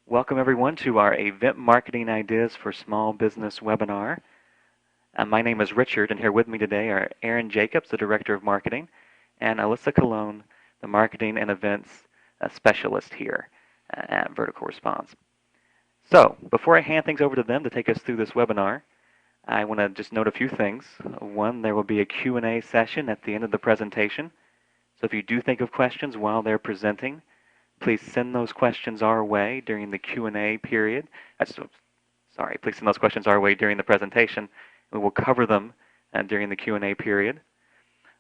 Welcome everyone to our Event Marketing Ideas for Small Business webinar. My name is Richard, and here with me today are Aaron Jacobs, the Director of Marketing, and Alyssa Colon, the Marketing and Events Specialist here at Vertical Response. So, before I hand things over to them to take us through this webinar, I want to just note a few things. One, there will be a Q&A session at the end of the presentation. So if you do think of questions while they're presenting, please send those questions our way during the Q&A period. Please send those questions our way during the presentation. We will cover them during the Q&A period.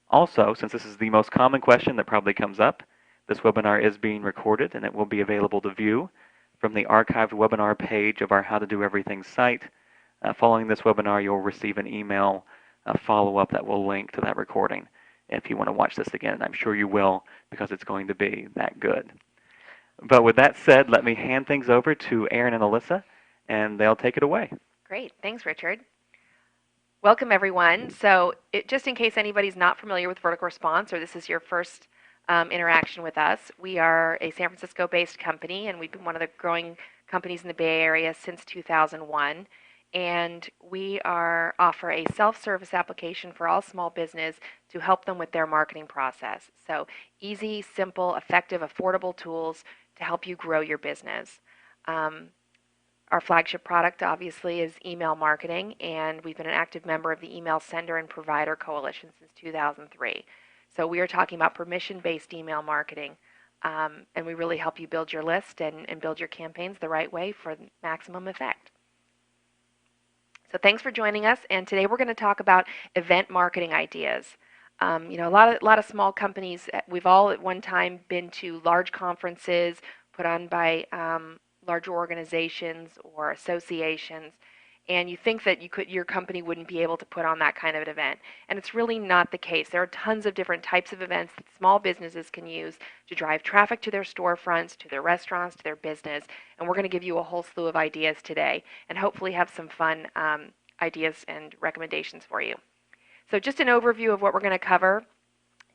Also, since this is the most common question that probably comes up, this webinar is being recorded and it will be available to view from the archived webinar page of our How to Do Everything site. Following this webinar, you'll receive an email follow-up that will link to that recording if you want to watch this again. I'm sure you will, because it's going to be that good. But with that said, let me hand things over to Aaron and Alyssa, and they'll take it away. Great. Thanks, Richard. Welcome, everyone. So just in case anybody's not familiar with Vertical Response, or this is your first interaction with us, we are a San Francisco-based company, and we've been one of the growing companies in the Bay Area since 2001. And we offer a self-service application for all small business to help them with their marketing process. So easy, simple, effective, affordable tools to help you grow your business. Our flagship product, obviously, is email marketing, and we've been an active member of the Email Sender and Provider Coalition since 2003. So we are talking about permission-based email marketing, and we really help you build your list and build your campaigns the right way for maximum effect. So thanks for joining us, and today we're going to talk about event marketing ideas. A lot of small companies, we've all at one time been to large conferences put on by larger organizations or associations, and you think that your company wouldn't be able to put on that kind of an event. And it's really not the case. There are tons of different types of events that small businesses can use to drive traffic to their storefronts, to their restaurants, to their business. And we're going to give you a whole slew of ideas today and hopefully have some fun ideas and recommendations for you. So just an overview of what we're going to cover: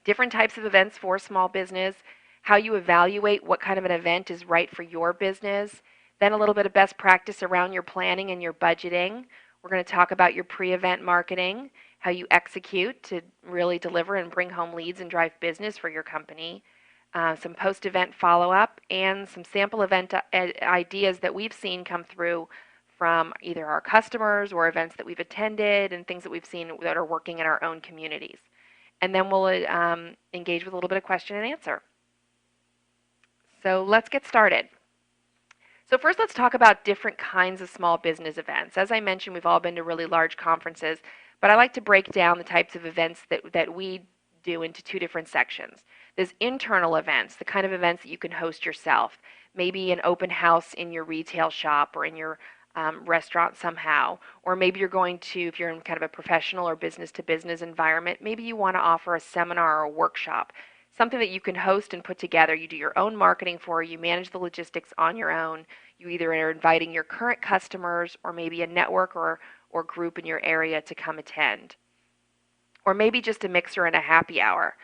different types of events for small business, how you evaluate what kind of an event is right for your business, then a little bit of best practice around your planning and your budgeting. We're going to talk about your pre-event marketing, how you execute to really deliver and bring home leads and drive business for your company, some post-event follow-up, and some sample event ideas that we've seen come through from either our customers or events that we've attended and things that we've seen that are working in our own communities. And then we'll engage with a little bit of question and answer. So let's get started. So first, let's talk about different kinds of small business events. As I mentioned, we've all been to really large conferences, but I like to break down the types of events that we do into two different sections. There's internal events, the kind of events that you can host yourself, maybe an open house in your retail shop or in your restaurant somehow, or maybe you're going to, if you're in kind of a professional or business-to-business environment, maybe you want to offer a seminar or a workshop, something that you can host and put together. You do your own marketing for, you manage the logistics on your own. You either are inviting your current customers or maybe a network or group in your area to come attend. Or maybe just a mixer and a happy hour.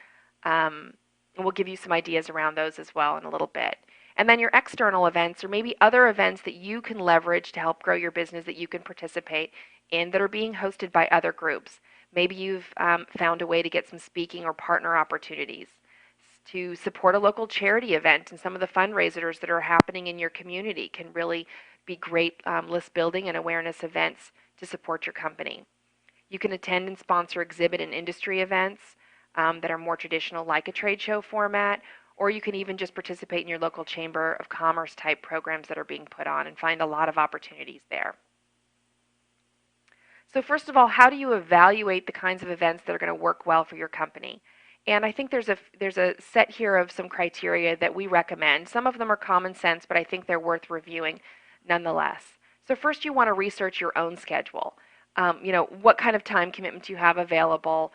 And we'll give you some ideas around those as well in a little bit. And then your external events, or maybe other events that you can leverage to help grow your business that you can participate in that are being hosted by other groups. Maybe you've found a way to get some speaking or partner opportunities, to support a local charity event, and some of the fundraisers that are happening in your community can really be great list building and awareness events to support your company. You can attend and sponsor exhibit and industry events that are more traditional, like a trade show format, or you can even just participate in your local chamber of commerce type programs that are being put on and find a lot of opportunities there. So first of all, how do you evaluate the kinds of events that are going to work well for your company? And I think there's a set here of some criteria that we recommend. Some of them are common sense, but I think they're worth reviewing nonetheless. So first, you want to research your own schedule. What kind of time commitment do you have available?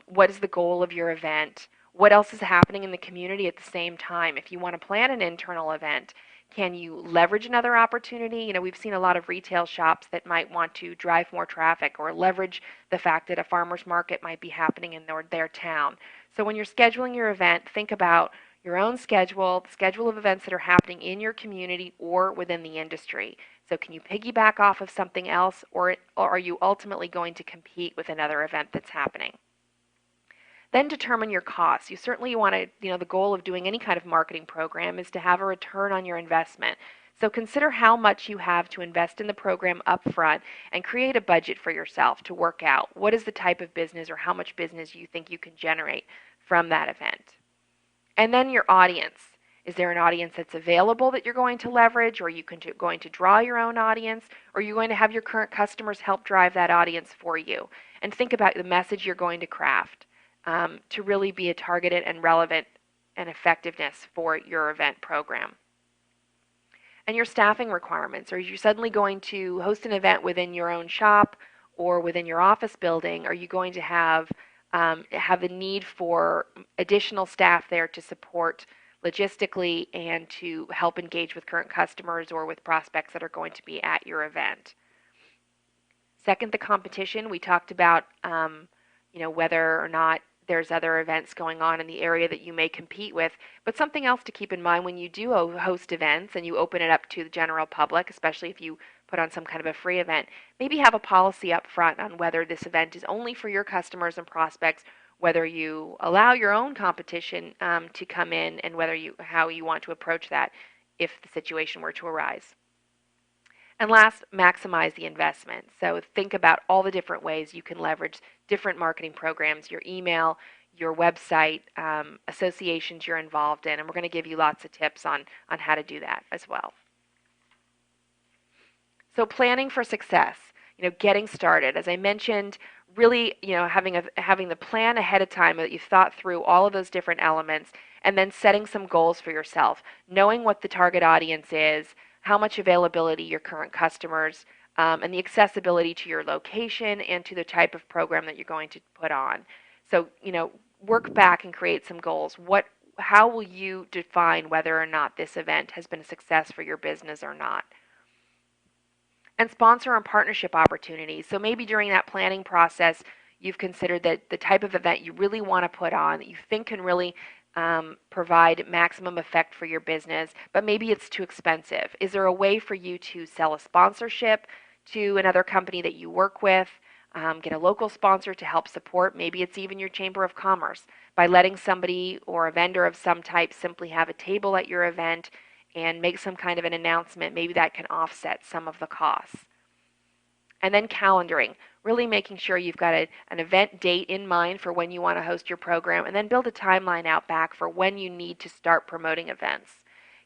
What is the goal of your event? What else is happening in the community at the same time? If you want to plan an internal event, can you leverage another opportunity? We've seen a lot of retail shops that might want to drive more traffic or leverage the fact that a farmer's market might be happening in their town. So when you're scheduling your event, think about, your own schedule, the schedule of events that are happening in your community or within the industry. So can you piggyback off of something else, or are you ultimately going to compete with another event that's happening? Then determine your costs. You certainly want to, the goal of doing any kind of marketing program is to have a return on your investment. So consider how much you have to invest in the program up front and create a budget for yourself to work out what is the type of business or how much business you think you can generate from that event. And then your audience. Is there an audience that's available that you're going to leverage, or are you going to draw your own audience, or are you going to have your current customers help drive that audience for you? And think about the message you're going to craft to really be a targeted and relevant and effectiveness for your event program. And your staffing requirements. Are you suddenly going to host an event within your own shop or within your office building? Are you going to have the need for additional staff there to support logistically and to help engage with current customers or with prospects that are going to be at your event? Second, the competition. We talked about whether or not there's other events going on in the area that you may compete with. But something else to keep in mind when you do host events and you open it up to the general public, especially if you put on some kind of a free event, maybe have a policy up front on whether this event is only for your customers and prospects, whether you allow your own competition to come in, and how you want to approach that if the situation were to arise. And last, maximize the investment. So think about all the different ways you can leverage different marketing programs, your email, your website, associations you're involved in, and we're going to give you lots of tips on how to do that as well. So planning for success, getting started. As I mentioned, really, having the plan ahead of time that you've thought through all of those different elements, and then setting some goals for yourself, knowing what the target audience is, how much availability your current customers, and the accessibility to your location and to the type of program that you're going to put on. So, work back and create some goals. How will you define whether or not this event has been a success for your business or not? And sponsor and partnership opportunities. So maybe during that planning process, you've considered that the type of event you really want to put on, that you think can really provide maximum effect for your business, but maybe it's too expensive. Is there a way for you to sell a sponsorship to another company that you work with, get a local sponsor to help support? Maybe it's even your Chamber of Commerce, by letting somebody or a vendor of some type simply have a table at your event and make some kind of an announcement. Maybe that can offset some of the costs. And then calendaring, really making sure you've got an event date in mind for when you want to host your program, and then build a timeline out back for when you need to start promoting events.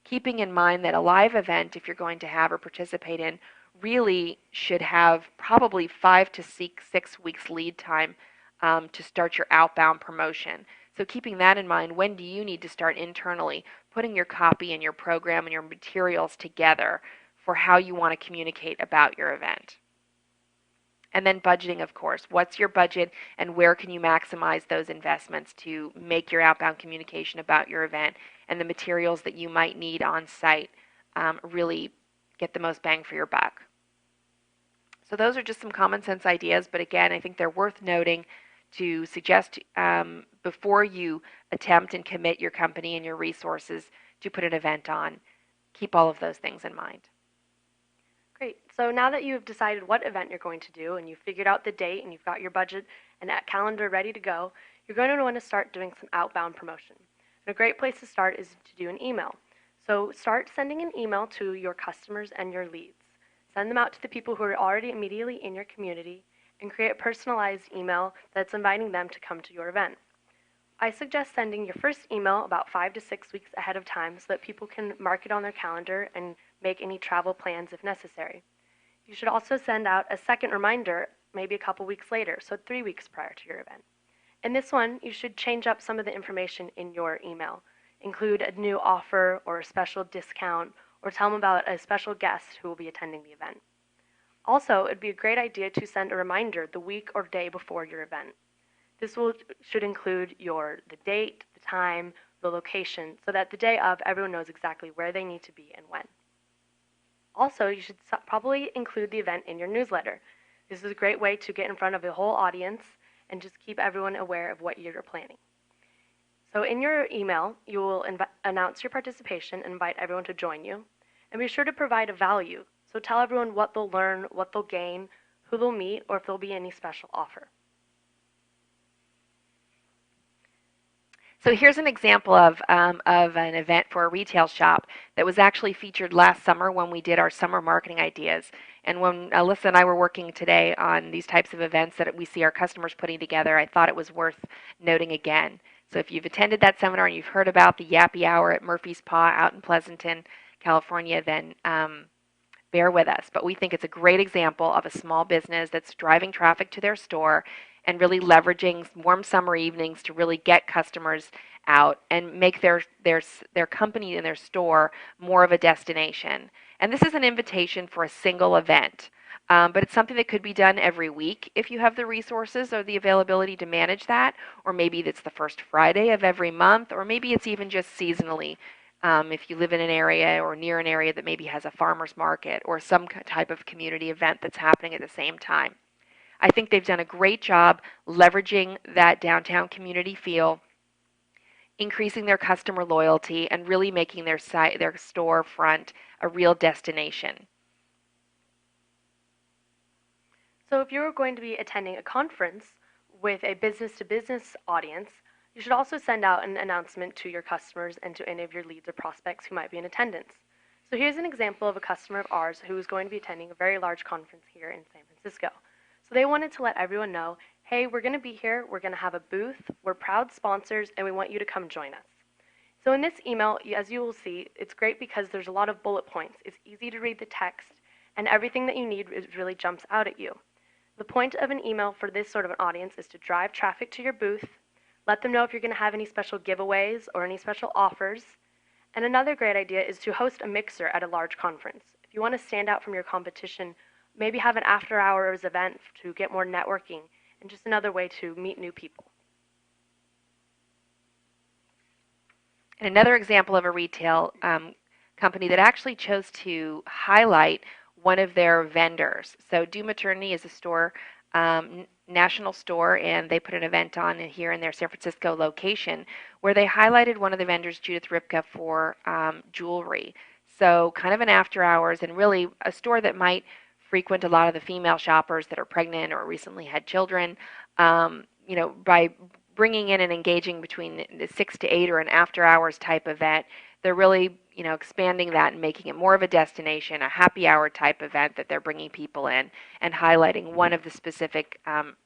Keeping in mind that a live event, if you're going to have or participate in, really should have probably 5 to 6 weeks lead time to start your outbound promotion. So keeping that in mind, when do you need to start internally putting your copy and your program and your materials together for how you want to communicate about your event? And then budgeting, of course. What's your budget, and where can you maximize those investments to make your outbound communication about your event and the materials that you might need on site really get the most bang for your buck? So those are just some common sense ideas, but again, I think they're worth noting to suggest before you attempt and commit your company and your resources to put an event on. Keep all of those things in mind. Great. So now that you've decided what event you're going to do, and you've figured out the date, and you've got your budget and that calendar ready to go, you're going to want to start doing some outbound promotion. And a great place to start is to do an email. So start sending an email to your customers and your leads. Send them out to the people who are already immediately in your community, and create a personalized email that's inviting them to come to your event. I suggest sending your first email about 5 to 6 weeks ahead of time so that people can mark it on their calendar and make any travel plans if necessary. You should also send out a second reminder maybe a couple weeks later, so 3 weeks prior to your event. In this one, you should change up some of the information in your email. Include a new offer or a special discount, or tell them about a special guest who will be attending the event. Also, it'd be a great idea to send a reminder the week or day before your event. This should include the date, the time, the location, so that the day of, everyone knows exactly where they need to be and when. Also, you should probably include the event in your newsletter. This is a great way to get in front of the whole audience and just keep everyone aware of what you're planning. So in your email, you will announce your participation and invite everyone to join you. And be sure to provide a value. So tell everyone what they'll learn, what they'll gain, who they'll meet, or if there'll be any special offer. So here's an example of an event for a retail shop that was actually featured last summer when we did our summer marketing ideas. And when Alyssa and I were working today on these types of events that we see our customers putting together, I thought it was worth noting again. So if you've attended that seminar and you've heard about the Yappy Hour at Murphy's Paw out in Pleasanton, California, then bear with us. But we think it's a great example of a small business that's driving traffic to their store and really leveraging warm summer evenings to really get customers out and make their company and their store more of a destination. And this is an invitation for a single event. But it's something that could be done every week if you have the resources or the availability to manage that, or maybe it's the first Friday of every month, or maybe it's even just seasonally. If you live in an area or near an area that maybe has a farmer's market or some type of community event that's happening at the same time. I think they've done a great job leveraging that downtown community feel, increasing their customer loyalty, and really making their storefront a real destination. So if you're going to be attending a conference with a business-to-business audience, you should also send out an announcement to your customers and to any of your leads or prospects who might be in attendance. So here's an example of a customer of ours who is going to be attending a very large conference here in San Francisco. So they wanted to let everyone know, hey, we're going to be here, we're going to have a booth, we're proud sponsors, and we want you to come join us. So in this email, as you will see, it's great because there's a lot of bullet points. It's easy to read the text, and everything that you need really jumps out at you. The point of an email for this sort of an audience is to drive traffic to your booth, let them know if you're going to have any special giveaways or any special offers. And another great idea is to host a mixer at a large conference. If you want to stand out from your competition, maybe have an after-hours event to get more networking, and just another way to meet new people. And another example of a retail company that actually chose to highlight one of their vendors. So Do Maternity is a store, national store, and they put an event on here in their San Francisco location where they highlighted one of the vendors, Judith Ripka, for jewelry. So kind of an after hours, and really a store that might frequent a lot of the female shoppers that are pregnant or recently had children. By bringing in and engaging between the 6 to 8 or an after hours type event, they're really expanding that and making it more of a destination, a happy hour type event that they're bringing people in and highlighting one of the specific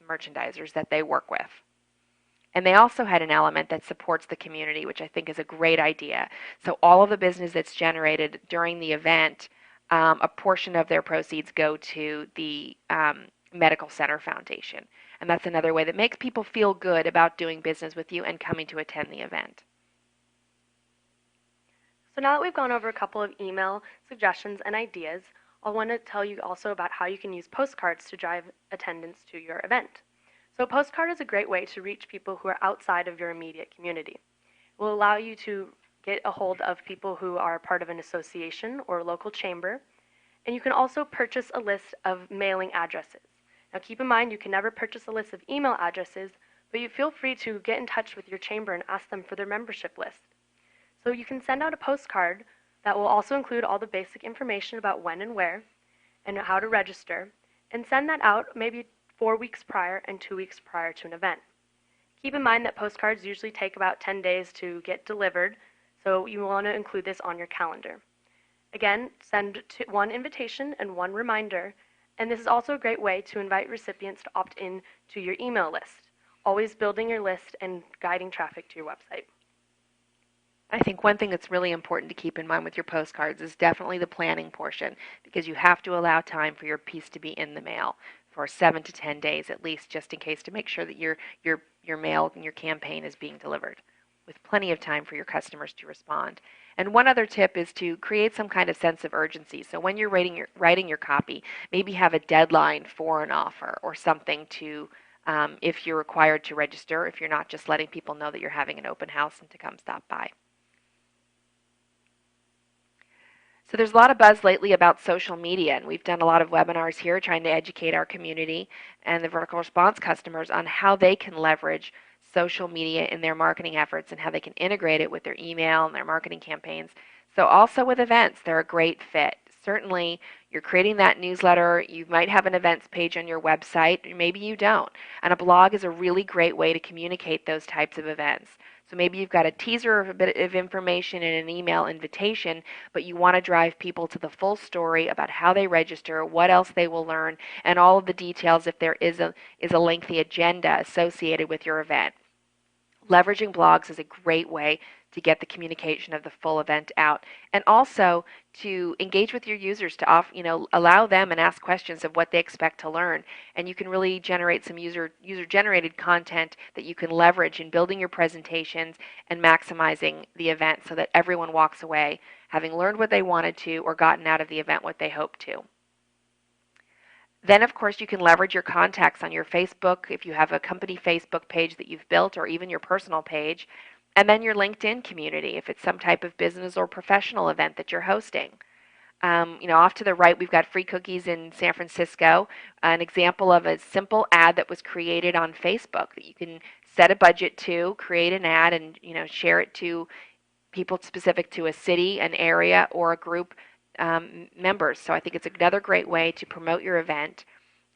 merchandisers that they work with. And they also had an element that supports the community, which I think is a great idea. So all of the business that's generated during the event, a portion of their proceeds go to the Medical Center Foundation. And that's another way that makes people feel good about doing business with you and coming to attend the event. So now that we've gone over a couple of email suggestions and ideas, I want to tell you also about how you can use postcards to drive attendance to your event. So a postcard is a great way to reach people who are outside of your immediate community. It will allow you to get a hold of people who are part of an association or a local chamber, and you can also purchase a list of mailing addresses. Now keep in mind you can never purchase a list of email addresses, but you feel free to get in touch with your chamber and ask them for their membership list. So you can send out a postcard that will also include all the basic information about when and where and how to register, and send that out maybe 4 weeks prior and 2 weeks prior to an event. Keep in mind that postcards usually take about 10 days to get delivered, so you want to include this on your calendar. Again, send one invitation and one reminder, and this is also a great way to invite recipients to opt in to your email list, always building your list and guiding traffic to your website. I think one thing that's really important to keep in mind with your postcards is definitely the planning portion, because you have to allow time for your piece to be in the mail for 7 to 10 days at least, just in case, to make sure that your mail and your campaign is being delivered with plenty of time for your customers to respond. And one other tip is to create some kind of sense of urgency. So when you're writing your copy, maybe have a deadline for an offer or something to, if you're required to register, if you're not just letting people know that you're having an open house and to come stop by. So there's a lot of buzz lately about social media, and we've done a lot of webinars here trying to educate our community and the vertical response customers on how they can leverage social media in their marketing efforts and how they can integrate it with their email and their marketing campaigns. So also with events, they're a great fit. Certainly, you're creating that newsletter. You might have an events page on your website, maybe you don't. And a blog is a really great way to communicate those types of events. So maybe you've got a teaser of a bit of information in an email invitation, but you want to drive people to the full story about how they register, what else they will learn, and all of the details if there is a lengthy agenda associated with your event. Leveraging blogs is a great way to get the communication of the full event out, and also to engage with your users to allow them and ask questions of what they expect to learn. And you can really generate some user generated content that you can leverage in building your presentations and maximizing the event so that everyone walks away having learned what they wanted to or gotten out of the event what they hoped to. Then, of course, you can leverage your contacts on your Facebook, if you have a company Facebook page that you've built, or even your personal page, and then your LinkedIn community, if it's some type of business or professional event that you're hosting. Off to the right, we've got Free Cookies in San Francisco, an example of a simple ad that was created on Facebook that you can set a budget to, create an ad, and share it to people specific to a city, an area, or a group members. So I think it's another great way to promote your event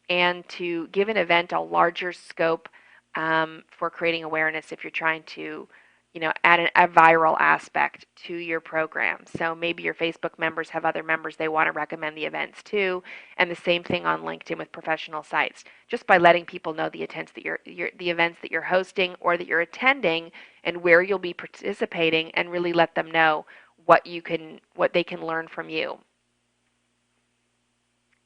and to give an event a larger scope for creating awareness if you're trying to add a viral aspect to your program. So maybe your Facebook members have other members they want to recommend the events to, and the same thing on LinkedIn with professional sites. Just by letting people know the events that you're hosting or that you're attending and where you'll be participating, and really let them know what they can learn from you.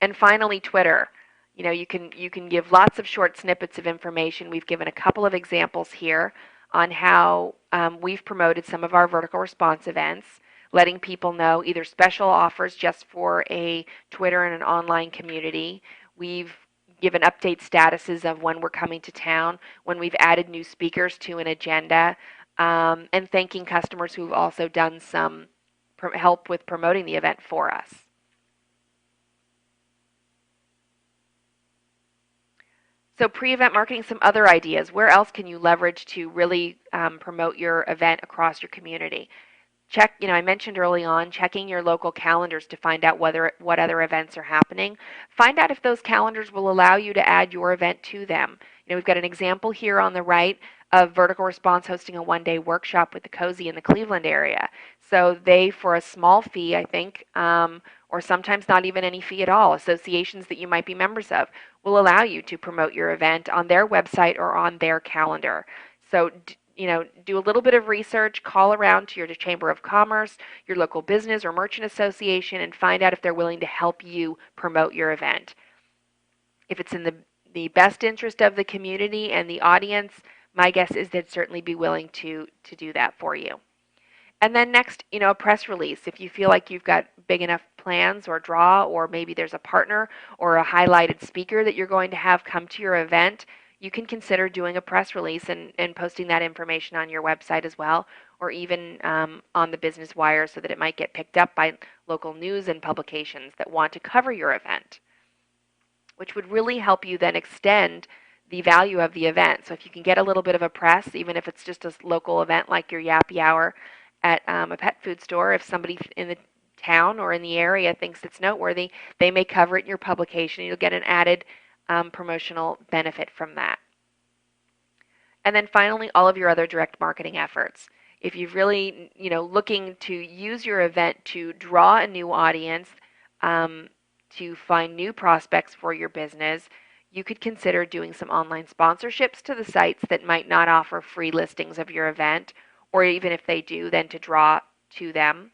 And finally, Twitter. You can give lots of short snippets of information. We've given a couple of examples here on how we've promoted some of our vertical response events, letting people know either special offers just for a Twitter and an online community. We've given update statuses of when we're coming to town, when we've added new speakers to an agenda, and thanking customers who've also done some help with promoting the event for us. So pre-event marketing, some other ideas. Where else can you leverage to really promote your event across your community? I mentioned early on, checking your local calendars to find out what other events are happening. Find out if those calendars will allow you to add your event to them. We've got an example here on the right of Vertical Response hosting a one-day workshop with the Cozy in the Cleveland area. So they, for a small fee, I think, or sometimes not even any fee at all, associations that you might be members of, will allow you to promote your event on their website or on their calendar. So do a little bit of research, call around to your Chamber of Commerce, your local business or merchant association, and find out if they're willing to help you promote your event. If it's in the best interest of the community and the audience, my guess is they'd certainly be willing to do that for you. And then next, a press release. If you feel like you've got big enough plans or draw, or maybe there's a partner or a highlighted speaker that you're going to have come to your event, you can consider doing a press release and posting that information on your website as well, or even on the Business Wire so that it might get picked up by local news and publications that want to cover your event, which would really help you then extend the value of the event. So if you can get a little bit of a press, even if it's just a local event like your Yappy Hour at a pet food store, if somebody in the town or in the area thinks it's noteworthy, they may cover it in your publication. You'll get an added promotional benefit from that. And then finally, all of your other direct marketing efforts. If you've really, looking to use your event to draw a new audience, to find new prospects for your business, you could consider doing some online sponsorships to the sites that might not offer free listings of your event, or even if they do, then to draw to them.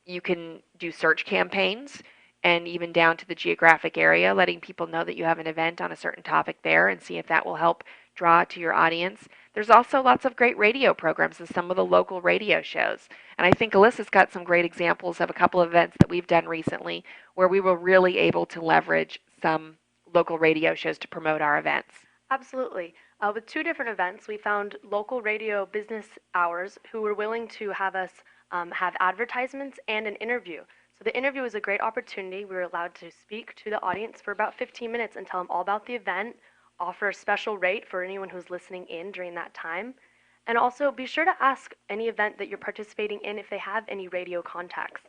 You can do search campaigns, and even down to the geographic area, letting people know that you have an event on a certain topic there, and see if that will help draw to your audience. There's also lots of great radio programs and some of the local radio shows. And I think Alyssa's got some great examples of a couple of events that we've done recently where we were really able to leverage some local radio shows to promote our events. Absolutely. With 2 different events, we found local radio business hours who were willing to have us have advertisements and an interview. So the interview was a great opportunity. We were allowed to speak to the audience for about 15 minutes and tell them all about the event, offer a special rate for anyone who's listening in during that time. And also be sure to ask any event that you're participating in if they have any radio contacts.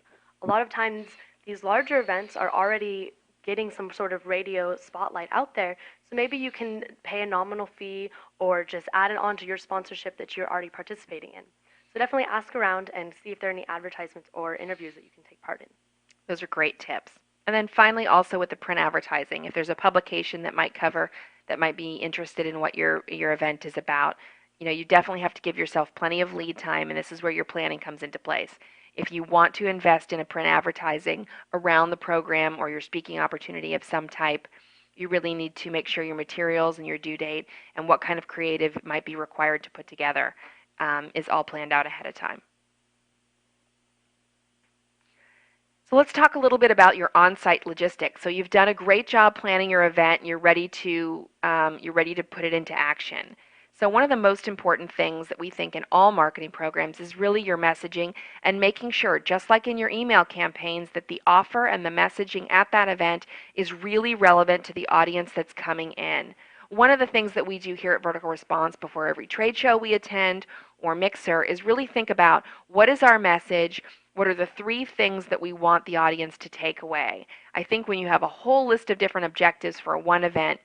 A lot of times these larger events are already getting some sort of radio spotlight out there, so maybe you can pay a nominal fee or just add it on to your sponsorship that you're already participating in. So definitely ask around and see if there are any advertisements or interviews that you can take part in. Those are great tips. And then finally, also with the print advertising, if there's a publication that might be interested in what your event is about, you definitely have to give yourself plenty of lead time, and this is where your planning comes into place. If you want to invest in a print advertising around the program or your speaking opportunity of some type, you really need to make sure your materials and your due date and what kind of creative might be required to put together is all planned out ahead of time. So let's talk a little bit about your on-site logistics. So you've done a great job planning your event, and you're ready to put it into action. So one of the most important things that we think in all marketing programs is really your messaging and making sure, just like in your email campaigns, that the offer and the messaging at that event is really relevant to the audience that's coming in. One of the things that we do here at Vertical Response before every trade show we attend or mixer is really think about what is our message, what are the 3 things that we want the audience to take away. I think when you have a whole list of different objectives for one event,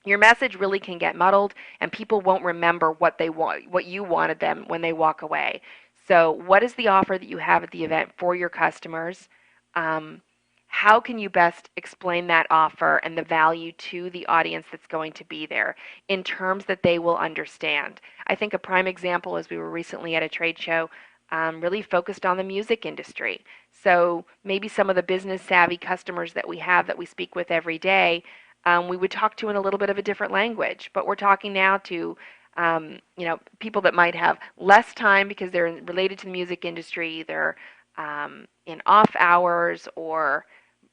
your message really can get muddled and people won't remember what you wanted them when they walk away. So what is the offer that you have at the event for your customers? How can you best explain that offer and the value to the audience that's going to be there in terms that they will understand? I think a prime example is we were recently at a trade show really focused on the music industry. So maybe some of the business savvy customers that we have that we speak with every day, we would talk to in a little bit of a different language, but we're talking now to people that might have less time because they're related to the music industry, they're in off hours or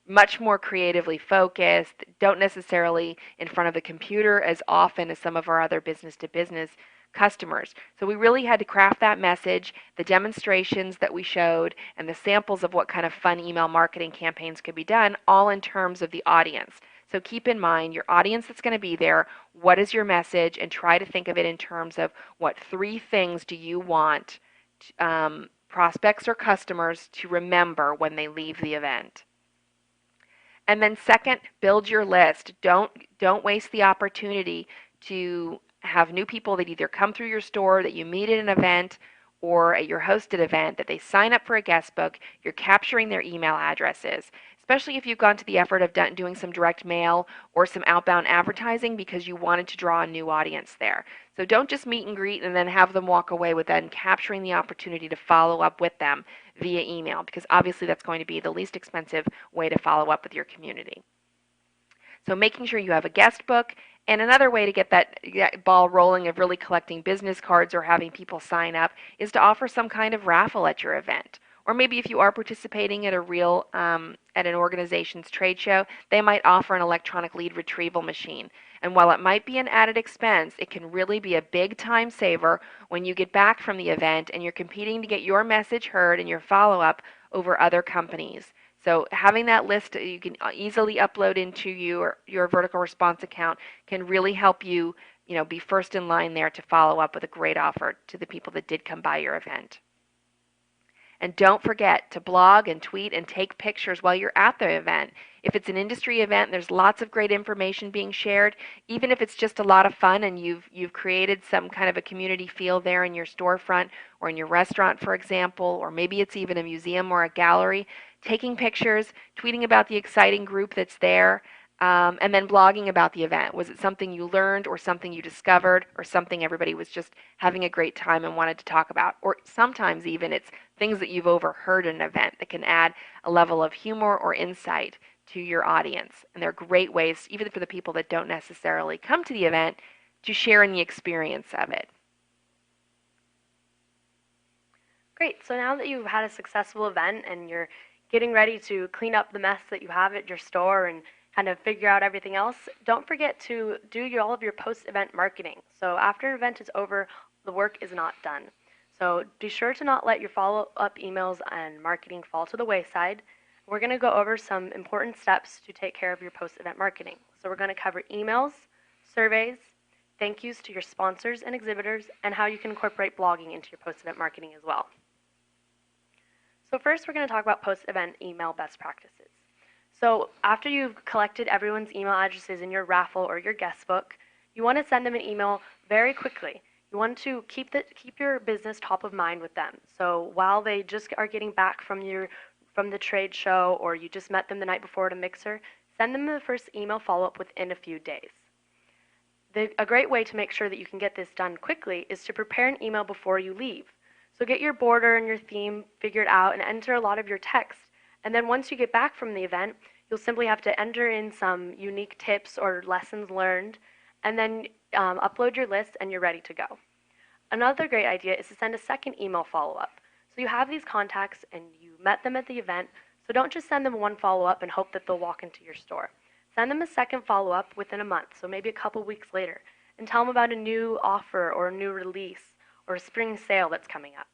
much more creatively focused, don't necessarily in front of the computer as often as some of our other business-to-business customers. So we really had to craft that message, the demonstrations that we showed, and the samples of what kind of fun email marketing campaigns could be done, all in terms of the audience. So keep in mind your audience that's going to be there, what is your message, and try to think of it in terms of what 3 things do you want prospects or customers to remember when they leave the event. And then second, build your list. Don't waste the opportunity to have new people that either come through your store, that you meet at an event, or at your hosted event, that they sign up for a guest book. You're capturing their email addresses, especially if you've gone to the effort of doing some direct mail or some outbound advertising because you wanted to draw a new audience there. So don't just meet and greet and then have them walk away with then capturing the opportunity to follow up with them via email, because obviously that's going to be the least expensive way to follow up with your community. So making sure you have a guest book. And another way to get that ball rolling of really collecting business cards or having people sign up is to offer some kind of raffle at your event. Or maybe if you are participating at at an organization's trade show, they might offer an electronic lead retrieval machine. And while it might be an added expense, it can really be a big time saver when you get back from the event and you're competing to get your message heard and your follow-up over other companies. So having that list that you can easily upload into your Vertical Response account can really help you, be first in line there to follow up with a great offer to the people that did come by your event. And don't forget to blog and tweet and take pictures while you're at the event. If it's an industry event, there's lots of great information being shared. Even if it's just a lot of fun and you've created some kind of a community feel there in your storefront or in your restaurant, for example, or maybe it's even a museum or a gallery, taking pictures, tweeting about the exciting group that's there, and then blogging about the event. Was it something you learned or something you discovered or something everybody was just having a great time and wanted to talk about? Or sometimes even it's things that you've overheard in an event that can add a level of humor or insight to your audience. And they're great ways, even for the people that don't necessarily come to the event, to share in the experience of it. Great. So now that you've had a successful event and you're getting ready to clean up the mess that you have at your store and kind of figure out everything else, don't forget to do all of your post-event marketing. So after an event is over, the work is not done. So be sure to not let your follow-up emails and marketing fall to the wayside. We're going to go over some important steps to take care of your post-event marketing. So we're going to cover emails, surveys, thank yous to your sponsors and exhibitors, and how you can incorporate blogging into your post-event marketing as well. So first, we're going to talk about post-event email best practices. So after you've collected everyone's email addresses in your raffle or your guest book, you want to send them an email very quickly. You want to keep your business top of mind with them. So while they just are getting back from the trade show, or you just met them the night before at a mixer, send them the first email follow-up within a few days. A great way to make sure that you can get this done quickly is to prepare an email before you leave. So get your border and your theme figured out and enter a lot of your text. And then once you get back from the event, you'll simply have to enter in some unique tips or lessons learned, and then upload your list and you're ready to go. Another great idea is to send a second email follow-up. So you have these contacts and you met them at the event, so don't just send them one follow-up and hope that they'll walk into your store. Send them a second follow-up within a month, so maybe a couple weeks later, and tell them about a new offer or a new release or a spring sale that's coming up.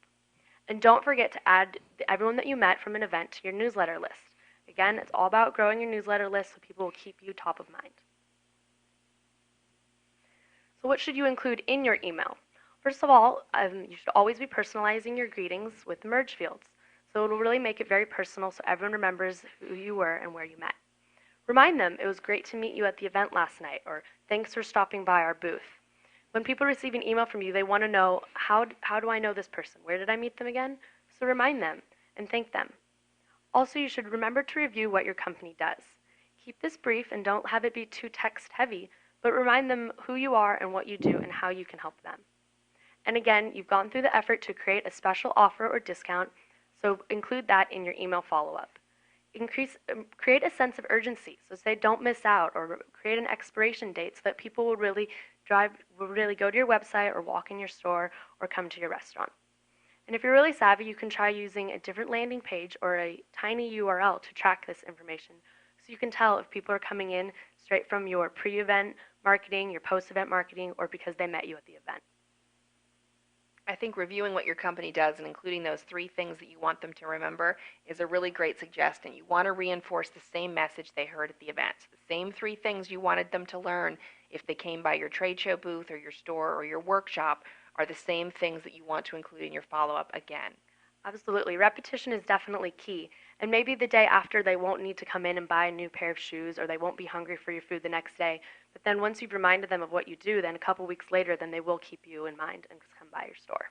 And don't forget to add everyone that you met from an event to your newsletter list. Again, it's all about growing your newsletter list so people will keep you top of mind. So what should you include in your email? First of all, you should always be personalizing your greetings with merge fields. So it'll really make it very personal so everyone remembers who you were and where you met. Remind them it was great to meet you at the event last night, or thanks for stopping by our booth. When people receive an email from you, they want to know, how do I know this person? Where did I meet them again? So remind them and thank them. Also, you should remember to review what your company does. Keep this brief and don't have it be too text heavy, but remind them who you are and what you do and how you can help them. And again, you've gone through the effort to create a special offer or discount, so include that in your email follow-up. Create a sense of urgency, so say don't miss out, or create an expiration date so that people will really go to your website or walk in your store or come to your restaurant. And if you're really savvy, you can try using a different landing page or a tiny URL to track this information, so you can tell if people are coming in straight from your pre-event marketing, your post-event marketing, or because they met you at the event. I think reviewing what your company does and including those 3 things that you want them to remember is a really great suggestion. You want to reinforce the same message they heard at the event. The same 3 things you wanted them to learn if they came by your trade show booth or your store or your workshop are the same things that you want to include in your follow-up again. Absolutely. Repetition is definitely key. And maybe the day after they won't need to come in and buy a new pair of shoes, or they won't be hungry for your food the next day. But then once you've reminded them of what you do, then a couple weeks later, then they will keep you in mind and come by your store.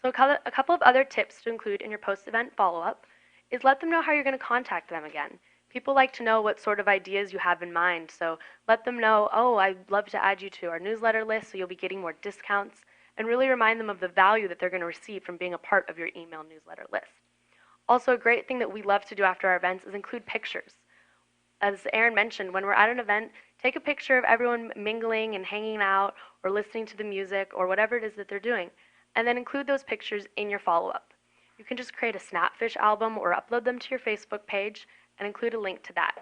So a couple of other tips to include in your post-event follow-up is let them know how you're going to contact them again. People like to know what sort of ideas you have in mind, so let them know, oh, I'd love to add you to our newsletter list so you'll be getting more discounts, and really remind them of the value that they're going to receive from being a part of your email newsletter list. Also, a great thing that we love to do after our events is include pictures. As Aaron mentioned, when we're at an event, take a picture of everyone mingling and hanging out or listening to the music or whatever it is that they're doing, and then include those pictures in your follow-up. You can just create a Snapfish album or upload them to your Facebook page and include a link to that.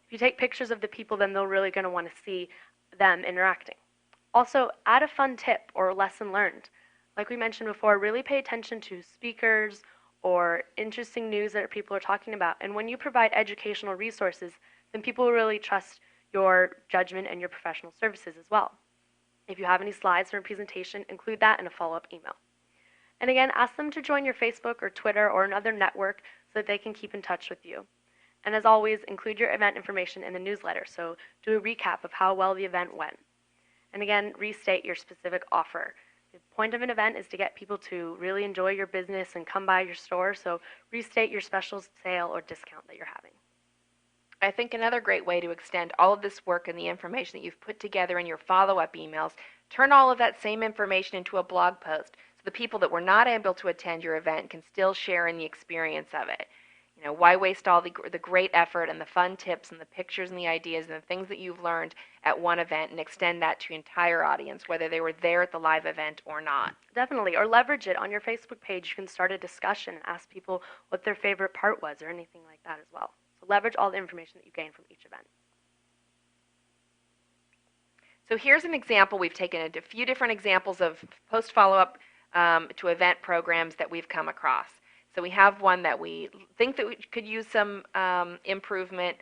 If you take pictures of the people, then they're really going to want to see them interacting. Also, add a fun tip or a lesson learned. Like we mentioned before, really pay attention to speakers or interesting news that people are talking about. And when you provide educational resources, then people will really trust your judgment and your professional services as well. If you have any slides from a presentation, include that in a follow-up email. And again, ask them to join your Facebook or Twitter or another network so that they can keep in touch with you. And as always, include your event information in the newsletter, so do a recap of how well the event went. And again, restate your specific offer. The point of an event is to get people to really enjoy your business and come by your store, so restate your special sale or discount that you're having. I think another great way to extend all of this work and the information that you've put together in your follow-up emails, turn all of that same information into a blog post so the people that were not able to attend your event can still share in the experience of it. You know, why waste all the great effort and the fun tips and the pictures and the ideas and the things that you've learned at one event and extend that to your entire audience, whether they were there at the live event or not? Definitely, or leverage it on your Facebook page. You can start a discussion and ask people what their favorite part was or anything like that as well. So leverage all the information that you gain from each event. So here's an example. We've taken a few different examples of post follow-up to event programs that we've come across. So we have one that we think that we could use some improvement.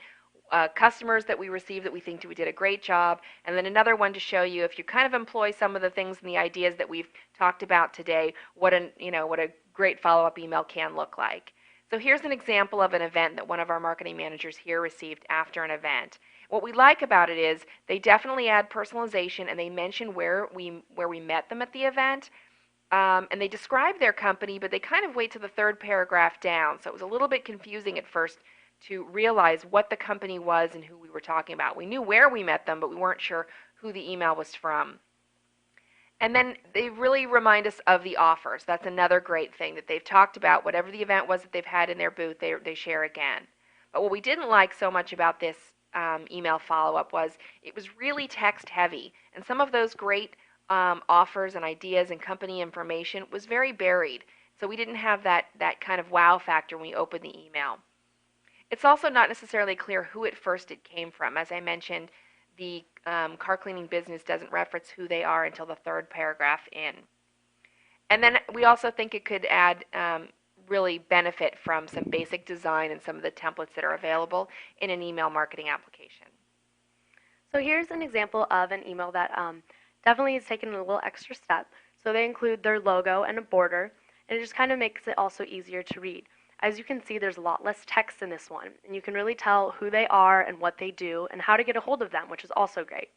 customers that we received that we think we did a great job, and then another one to show you if you kind of employ some of the things and the ideas that we've talked about today, what a great follow-up email can look like. So here's an example of an event that one of our marketing managers here received after an event. What we like about it is they definitely add personalization, and they mention where we met them at the event, and they describe their company, but they kind of wait to the third paragraph down. So it was a little bit confusing at first to realize what the company was and who we were talking about. We knew where we met them, but we weren't sure who the email was from. And then they really remind us of the offers. That's another great thing that they've talked about. Whatever the event was that they've had in their booth, they share again. But what we didn't like so much about this email follow-up was it was really text heavy. And some of those great offers and ideas and company information was very buried. So we didn't have that kind of wow factor when we opened the email. It's also not necessarily clear who at first it came from. As I mentioned, the car cleaning business doesn't reference who they are until the third paragraph in. And then we also think it could add really benefit from some basic design and some of the templates that are available in an email marketing application. So here's an example of an email that definitely has taken a little extra step. So they include their logo and a border, and it just kind of makes it also easier to read. As you can see, there's a lot less text in this one, and you can really tell who they are and what they do and how to get a hold of them, which is also great.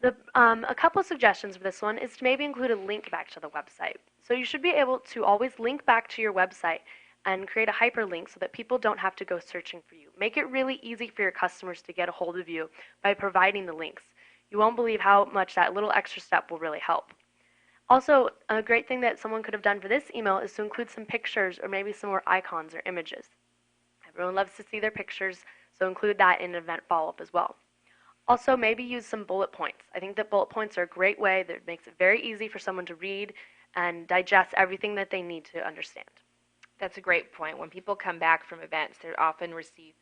A couple of suggestions for this one is to maybe include a link back to the website. So you should be able to always link back to your website and create a hyperlink so that people don't have to go searching for you. Make it really easy for your customers to get a hold of you by providing the links. You won't believe how much that little extra step will really help. Also, a great thing that someone could have done for this email is to include some pictures or maybe some more icons or images. Everyone loves to see their pictures, so include that in an event follow-up as well. Also, maybe use some bullet points. I think that bullet points are a great way that makes it very easy for someone to read and digest everything that they need to understand. That's a great point. When people come back from events, they often receive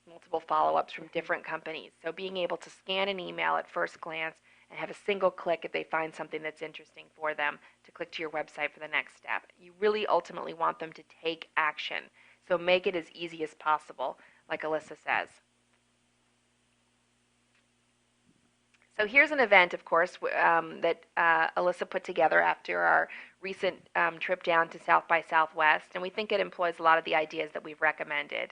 multiple follow-ups from different companies. So being able to scan an email at first glance and have a single click if they find something that's interesting for them to click to your website for the next step. You really ultimately want them to take action. So make it as easy as possible, like Alyssa says. So here's an event, of course, that Alyssa put together after our recent trip down to South by Southwest, and we think it employs a lot of the ideas that we've recommended.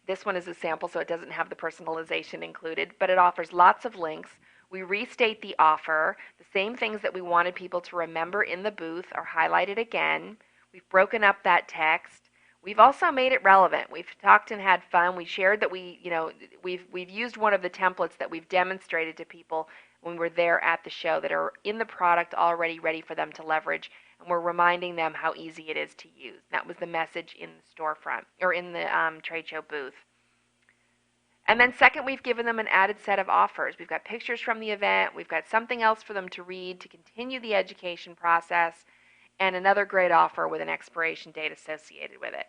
This one is a sample, so it doesn't have the personalization included, but it offers lots of links. We restate the offer. The same things that we wanted people to remember in the booth are highlighted again. We've broken up that text. We've also made it relevant. We've talked and had fun. We shared that we've used one of the templates that we've demonstrated to people when we're there at the show that are in the product already ready for them to leverage, and we're reminding them how easy it is to use. That was the message in the storefront or in the trade show booth. And then second, we've given them an added set of offers. We've got pictures from the event. We've got something else for them to read to continue the education process, and another great offer with an expiration date associated with it.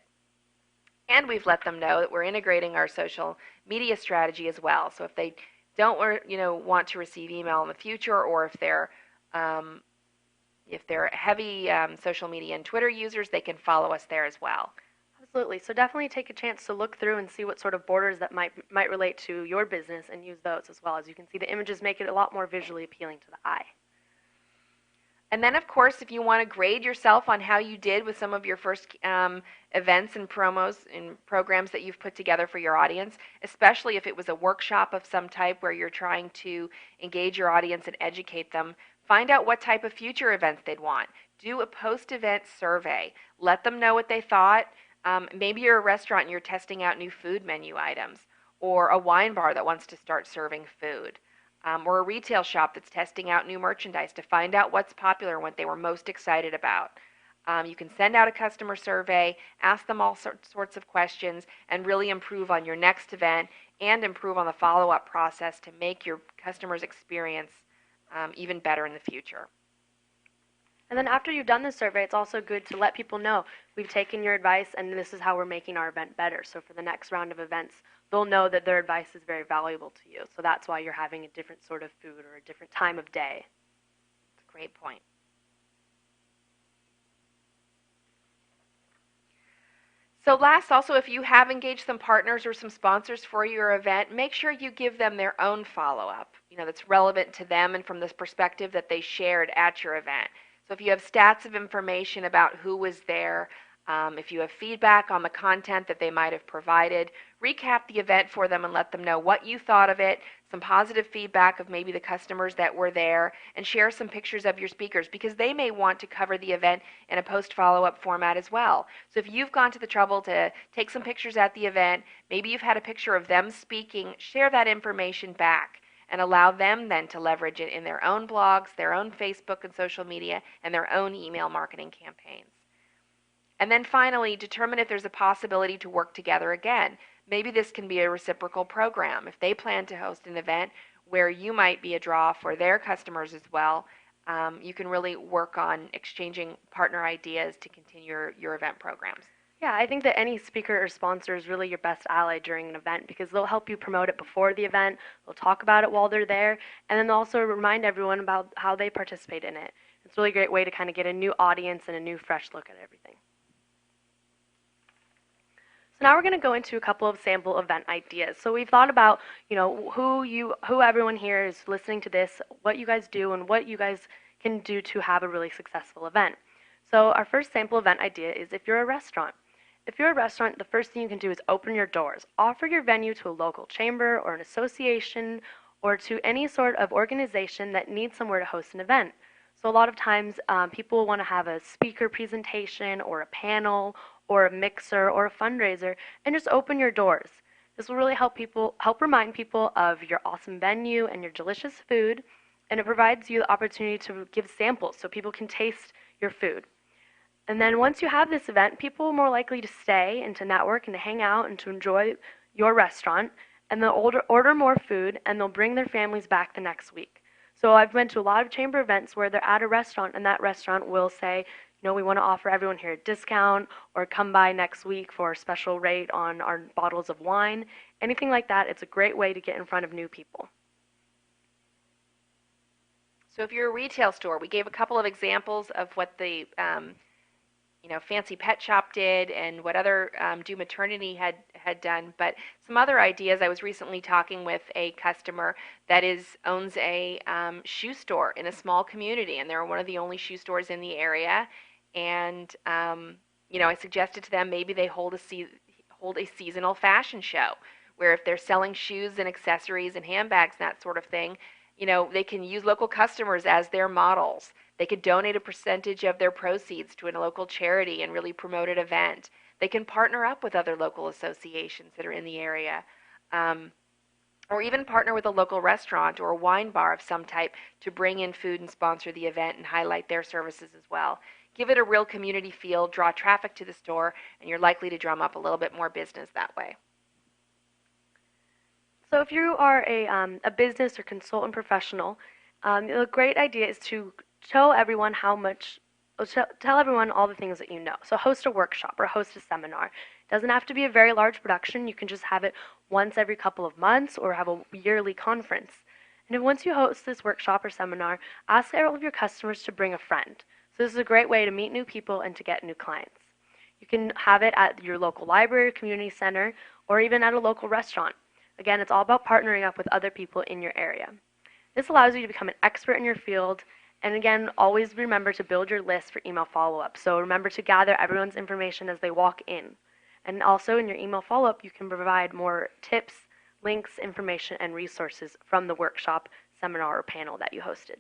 And we've let them know that we're integrating our social media strategy as well. So if they don't want to receive email in the future, or if they're heavy social media and Twitter users, they can follow us there as well. Absolutely. So definitely take a chance to look through and see what sort of borders that might relate to your business and use those as well. As you can see, the images make it a lot more visually appealing to the eye. And then, of course, if you want to grade yourself on how you did with some of your first events and promos and programs that you've put together for your audience, especially if it was a workshop of some type where you're trying to engage your audience and educate them, find out what type of future events they'd want. Do a post-event survey. Let them know what they thought. Maybe you're a restaurant and you're testing out new food menu items, or a wine bar that wants to start serving food. Or a retail shop that's testing out new merchandise to find out what's popular and what they were most excited about. You can send out a customer survey, ask them all sorts of questions, and really improve on your next event and improve on the follow-up process to make your customers' experience even better in the future. And then after you've done the survey, it's also good to let people know we've taken your advice and this is how we're making our event better. So for the next round of events, they'll know that their advice is very valuable to you. So that's why you're having a different sort of food or a different time of day. That's a great point. So last, also, if you have engaged some partners or some sponsors for your event, make sure you give them their own follow-up, that's relevant to them and from this perspective that they shared at your event. So if you have stats of information about who was there, if you have feedback on the content that they might have provided, recap the event for them and let them know what you thought of it, some positive feedback of maybe the customers that were there, and share some pictures of your speakers because they may want to cover the event in a post follow-up format as well. So if you've gone to the trouble to take some pictures at the event, maybe you've had a picture of them speaking, share that information back and allow them then to leverage it in their own blogs, their own Facebook and social media, and their own email marketing campaigns. And then finally, determine if there's a possibility to work together again. Maybe this can be a reciprocal program. If they plan to host an event where you might be a draw for their customers as well, you can really work on exchanging partner ideas to continue your event programs. Yeah, I think that any speaker or sponsor is really your best ally during an event because they'll help you promote it before the event, they'll talk about it while they're there, and then they'll also remind everyone about how they participate in it. It's a really great way to kind of get a new audience and a new fresh look at everything. So now we're going to go into a couple of sample event ideas. So we've thought about, who everyone here is listening to this, what you guys do, and what you guys can do to have a really successful event. So our first sample event idea is if you're a restaurant. If you're a restaurant, the first thing you can do is open your doors. Offer your venue to a local chamber or an association or to any sort of organization that needs somewhere to host an event. So a lot of times people want to have a speaker presentation or a panel or a mixer or a fundraiser, and just open your doors. This will really help remind people of your awesome venue and your delicious food, and it provides you the opportunity to give samples so people can taste your food. And then once you have this event, people are more likely to stay and to network and to hang out and to enjoy your restaurant, and they'll order more food and they'll bring their families back the next week. So I've been to a lot of chamber events where they're at a restaurant and that restaurant will say, we want to offer everyone here a discount or come by next week for a special rate on our bottles of wine. Anything like that, it's a great way to get in front of new people. So if you're a retail store, we gave a couple of examples of what the Fancy Pet Shop did and what other Do Maternity had done. But some other ideas, I was recently talking with a customer that owns a shoe store in a small community, and they're one of the only shoe stores in the area. And I suggested to them maybe they hold a seasonal fashion show where if they're selling shoes and accessories and handbags and that sort of thing, they can use local customers as their models. They could donate a percentage of their proceeds to a local charity and really promote an event. They can partner up with other local associations that are in the area, or even partner with a local restaurant or a wine bar of some type to bring in food and sponsor the event and highlight their services as well. Give it a real community feel, draw traffic to the store, and you're likely to drum up a little bit more business that way. So if you are a business or consultant professional, a great idea is to tell everyone tell everyone all the things that you know. So host a workshop or host a seminar. It doesn't have to be a very large production. You can just have it once every couple of months or have a yearly conference. And once you host this workshop or seminar, ask all of your customers to bring a friend. So this is a great way to meet new people and to get new clients. You can have it at your local library, community center, or even at a local restaurant. Again, it's all about partnering up with other people in your area. This allows you to become an expert in your field. And again, always remember to build your list for email follow-up. So remember to gather everyone's information as they walk in. And also in your email follow-up, you can provide more tips, links, information, and resources from the workshop, seminar, or panel that you hosted.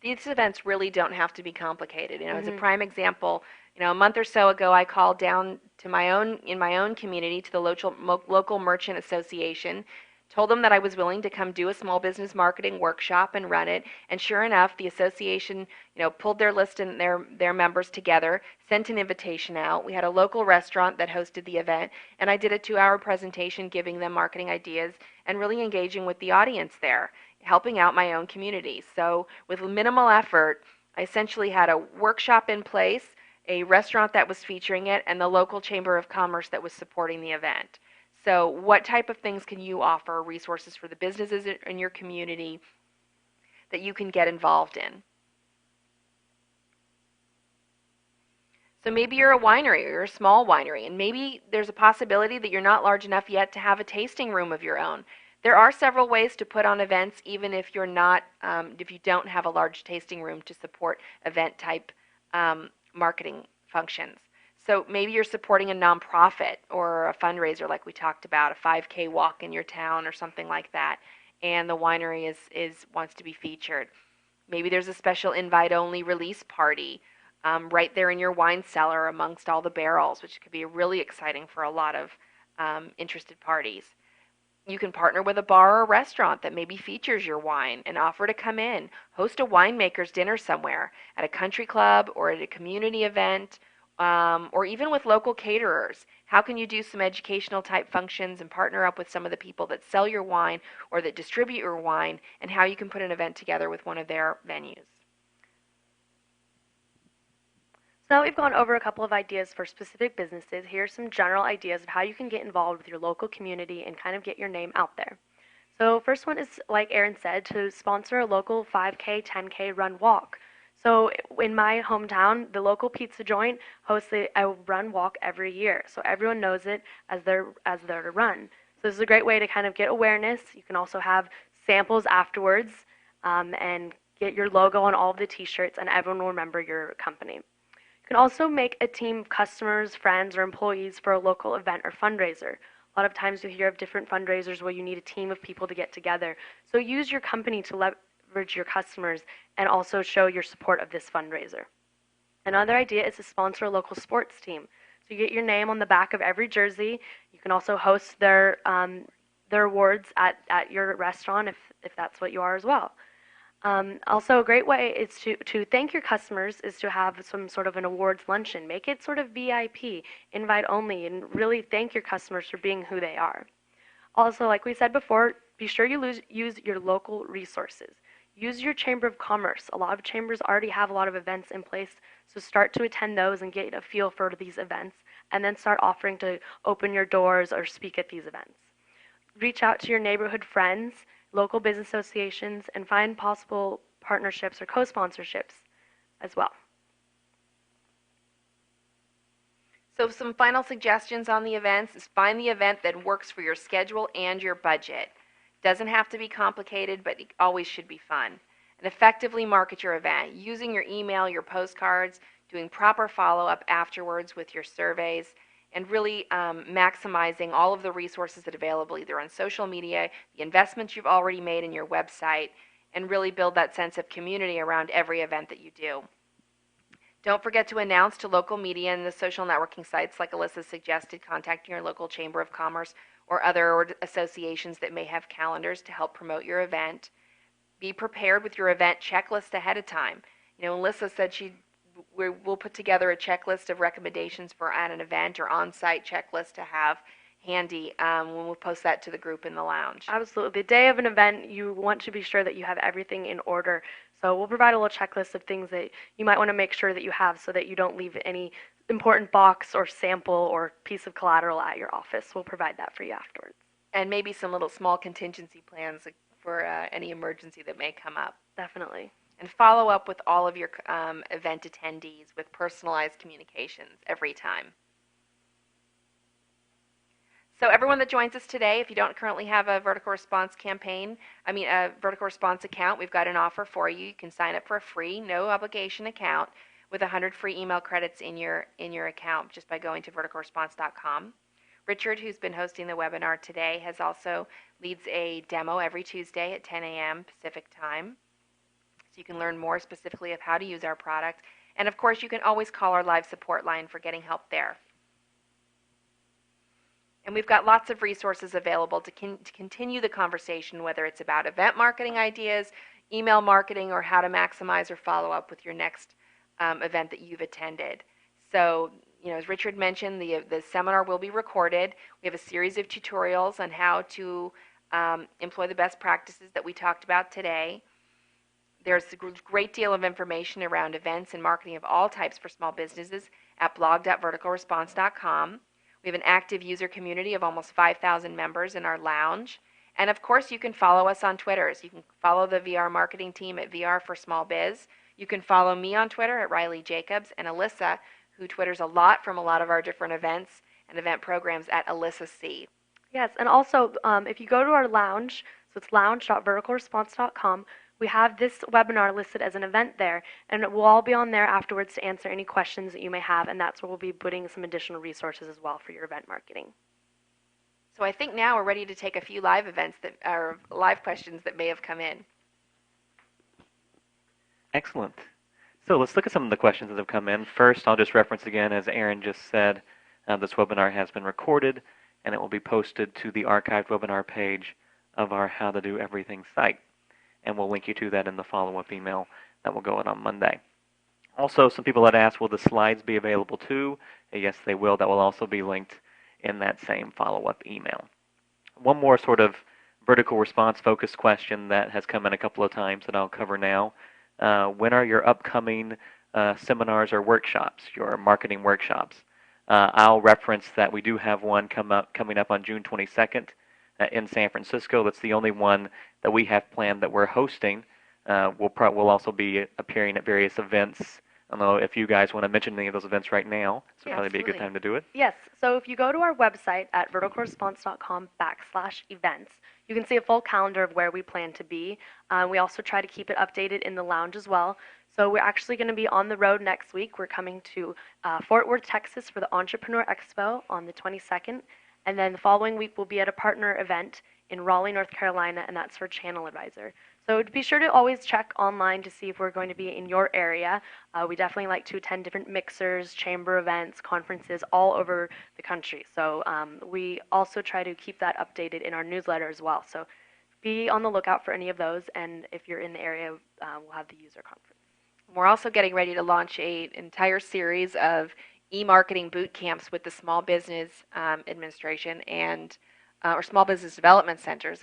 These events really don't have to be complicated. As a prime example, a month or so ago, I called down to in my own community to the local merchant association, told them that I was willing to come do a small business marketing workshop and run it. And sure enough, the association, pulled their list and their members together, sent an invitation out. We had a local restaurant that hosted the event, and I did a 2-hour presentation giving them marketing ideas and really engaging with the audience there, helping out my own community. So with minimal effort, I essentially had a workshop in place, a restaurant that was featuring it, and the local chamber of commerce that was supporting the event. So what type of things can you offer, resources for the businesses in your community that you can get involved in? So maybe you're a winery or you're a small winery, and maybe there's a possibility that you're not large enough yet to have a tasting room of your own. There are several ways to put on events, even if you're not, if you don't have a large tasting room to support event type marketing functions. So maybe you're supporting a nonprofit or a fundraiser, like we talked about, a 5K walk in your town or something like that, and the winery is wants to be featured. Maybe there's a special invite-only release party right there in your wine cellar amongst all the barrels, which could be really exciting for a lot of interested parties. You can partner with a bar or restaurant that maybe features your wine and offer to come in, host a winemaker's dinner somewhere at a country club or at a community event, or even with local caterers. How can you do some educational type functions and partner up with some of the people that sell your wine or that distribute your wine, and how you can put an event together with one of their venues? So now we've gone over a couple of ideas for specific businesses. Here are some general ideas of how you can get involved with your local community and kind of get your name out there. So first one is, like Aaron said, to sponsor a local 5K, 10K run walk. So in my hometown, the local pizza joint hosts a run walk every year. So everyone knows it as their run. So this is a great way to kind of get awareness. You can also have samples afterwards and get your logo on all of the t-shirts, and everyone will remember your company. You can also make a team of customers, friends, or employees for a local event or fundraiser. A lot of times you hear of different fundraisers where you need a team of people to get together. So use your company to leverage your customers and also show your support of this fundraiser. Another idea is to sponsor a local sports team. So you get your name on the back of every jersey. You can also host their awards at your restaurant if that's what you are as well. Also, a great way is to thank your customers is to have some sort of an awards luncheon. Make it sort of VIP, invite only, and really thank your customers for being who they are. Also, like we said before, be sure you use your local resources. Use your Chamber of Commerce. A lot of chambers already have a lot of events in place, so start to attend those and get a feel for these events, and then start offering to open your doors or speak at these events. Reach out to your neighborhood friends, local business associations, and find possible partnerships or co-sponsorships as well. So some final suggestions on the events is find the event that works for your schedule and your budget. Doesn't have to be complicated, but it always should be fun. And effectively market your event using your email, your postcards, doing proper follow-up afterwards with your surveys, and really maximizing all of the resources that are available either on social media, the investments you've already made in your website, and really build that sense of community around every event that you do. Don't forget to announce to local media and the social networking sites, like Alyssa suggested, contacting your local Chamber of Commerce or other associations that may have calendars to help promote your event. Be prepared with your event checklist ahead of time. You know, Alyssa said we'll put together a checklist of recommendations for at an event or on-site checklist to have handy when we'll post that to the group in the lounge. Absolutely. The day of an event, you want to be sure that you have everything in order. So we'll provide a little checklist of things that you might want to make sure that you have so that you don't leave any important box or sample or piece of collateral at your office. We'll provide that for you afterwards. And maybe some little small contingency plans for any emergency that may come up. Definitely. And follow up with all of your event attendees with personalized communications every time. So everyone that joins us today, if you don't currently have a vertical response vertical response account, we've got an offer for you. You can sign up for a free, no obligation account with 100 free email credits in your account just by going to verticalresponse.com. Richard, who's been hosting the webinar today, leads a demo every Tuesday at 10 a.m. Pacific time. So you can learn more specifically of how to use our product. And of course, you can always call our live support line for getting help there. And we've got lots of resources available to continue the conversation, whether it's about event marketing ideas, email marketing, or how to maximize or follow up with your next event that you've attended. So, you know, as Richard mentioned, the seminar will be recorded. We have a series of tutorials on how to employ the best practices that we talked about today. There's a great deal of information around events and marketing of all types for small businesses at blog.verticalresponse.com. We have an active user community of almost 5,000 members in our lounge. And of course, you can follow us on Twitter. So you can follow the VR marketing team at VR for Small Biz. You can follow me on Twitter at Riley Jacobs, and Alyssa, who Twitters a lot from a lot of our different events and event programs at Alyssa C. Yes, and also if you go to our lounge, so it's lounge.verticalresponse.com, we have this webinar listed as an event there, and it will all be on there afterwards to answer any questions that you may have, and that's where we'll be putting some additional resources as well for your event marketing. So I think now we're ready to take a few live events that are live questions that may have come in. Excellent. So let's look at some of the questions that have come in. First, I'll just reference again, as Aaron just said, this webinar has been recorded, and it will be posted to the archived webinar page of our How to Do Everything site. And we'll link you to that in the follow-up email that will go out on Monday. Also, some people had asked, will the slides be available too? Yes, they will. That will also be linked in that same follow-up email. One more sort of vertical response focused question that has come in a couple of times that I'll cover now. When are your upcoming seminars or workshops, your marketing workshops? I'll reference that we do have one coming up on June 22nd in San Francisco. That's the only one that we have planned that we're hosting. We'll also be appearing at various events. I don't know if you guys want to mention any of those events right now. So Yeah, probably be a good absolutely. time to do it. Yes, so if you go to our website at verticalresponse.com/events, you can see a full calendar of where we plan to be. We also try to keep it updated in the lounge as well. So we're actually going to be on the road next week. We're coming to Fort Worth, Texas for the Entrepreneur Expo on the 22nd. And then the following week we'll be at a partner event in Raleigh, North Carolina, and that's for Channel Advisor. So be sure to always check online to see if we're going to be in your area. We definitely like to attend different mixers, chamber events, conferences all over the country. So we also try to keep that updated in our newsletter as well. So be on the lookout for any of those, and if you're in the area, we'll have the user conference. We're also getting ready to launch an entire series of e-marketing boot camps with the Small Business Administration and or Small Business Development Centers,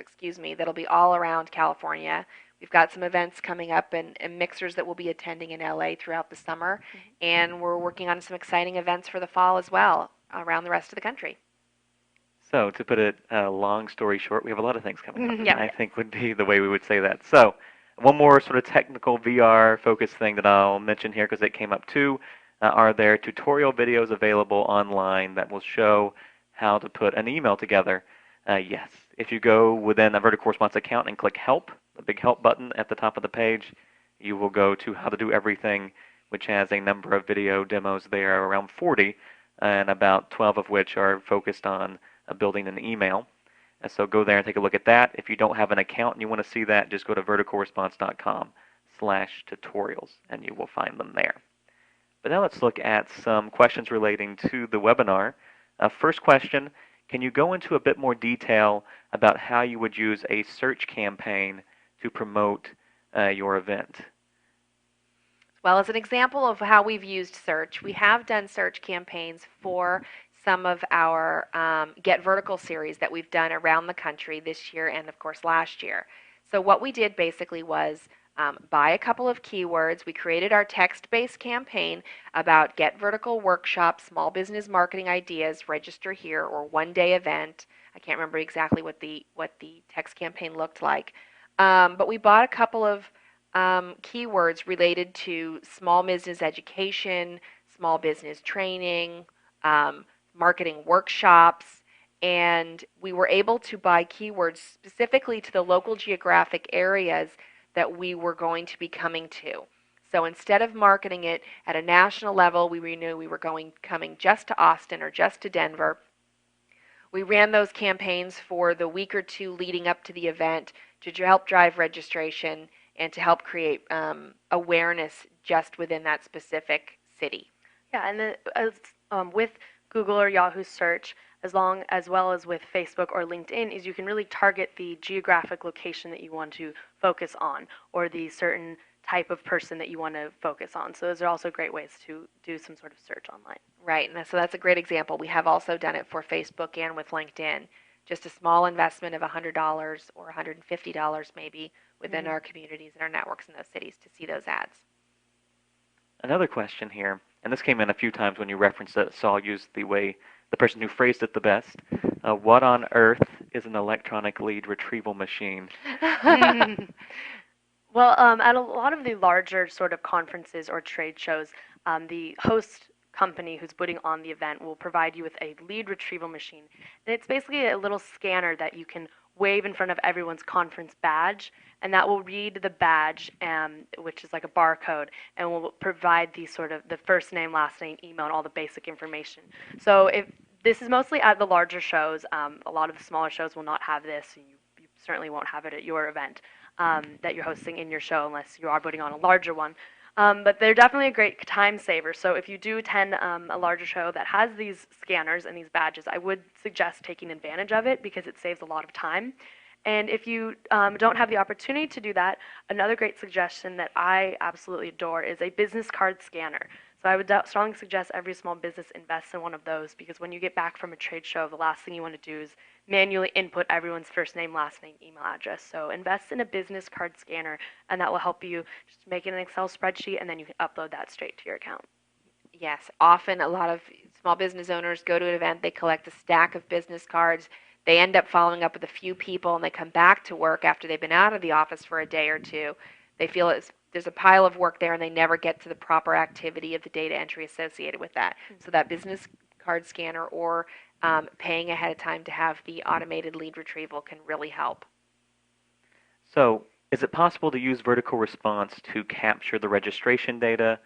that'll be all around California. We've got some events coming up and mixers that we'll be attending in LA throughout the summer, and we're working on some exciting events for the fall as well around the rest of the country. So to put it long story short, we have a lot of things coming up. Yeah. I think would be the way we would say that. So one more sort of technical VR focused thing that I'll mention here because it came up too. Are there tutorial videos available online that will show how to put an email together? Yes. If you go within a Vertical Response account and click Help, the big Help button at the top of the page, you will go to How to Do Everything, which has a number of video demos there, around 40, and about 12 of which are focused on building an email. And so go there and take a look at that. If you don't have an account and you want to see that, just go to verticalresponse.com/tutorials, and you will find them there. But now let's look at some questions relating to the webinar. First question, can you go into a bit more detail about how you would use a search campaign to promote your event? Well, as an example of how we've used search, we have done search campaigns for some of our Get Vertical series that we've done around the country this year and, of course, last year. So what we did basically was buy a couple of keywords. We created our text-based campaign about Get Vertical workshop, small business marketing ideas, register here, or one-day event. I can't remember exactly what the text campaign looked like. But we bought a couple of keywords related to small business education, small business training, marketing workshops, and we were able to buy keywords specifically to the local geographic areas that we were going to be coming to. So instead of marketing it at a national level, we knew we were coming just to Austin or just to Denver. We ran those campaigns for the week or two leading up to the event to help drive registration and to help create awareness just within that specific city. Yeah, and with Google or Yahoo search, as well as with Facebook or LinkedIn, is you can really target the geographic location that you want to focus on or the certain type of person that you want to focus on. So those are also great ways to do some sort of search online. Right, and so that's a great example. We have also done it for Facebook and with LinkedIn. Just a small investment of $100 or $150 maybe within our communities and our networks in those cities to see those ads. Another question here, and this came in a few times when you referenced it, so I'll use the person who phrased it the best. What on earth is an electronic lead retrieval machine? Well, at a lot of the larger sort of conferences or trade shows, the host company who's putting on the event will provide you with a lead retrieval machine. And it's basically a little scanner that you can wave in front of everyone's conference badge, and that will read the badge, which is like a barcode, and will provide the sort of the first name, last name, email, and all the basic information. So if this is mostly at the larger shows, a lot of the smaller shows will not have this. You certainly won't have it at your event that you're hosting in your show unless you are putting on a larger one. But they're definitely a great time saver. So if you do attend a larger show that has these scanners and these badges, I would suggest taking advantage of it because it saves a lot of time. And if you don't have the opportunity to do that, another great suggestion that I absolutely adore is a business card scanner. So I would strongly suggest every small business invest in one of those because when you get back from a trade show, the last thing you want to do is manually input everyone's first name, last name, email address. So invest in a business card scanner, and that will help you just make an Excel spreadsheet, and then you can upload that straight to your account. Yes, often a lot of small business owners go to an event, they collect a stack of business cards, they end up following up with a few people, and they come back to work after they've been out of the office for a day or two. They feel there's a pile of work there, and they never get to the proper activity of the data entry associated with that. So that business card scanner or paying ahead of time to have the automated lead retrieval can really help. So is it possible to use vertical response to capture the registration data,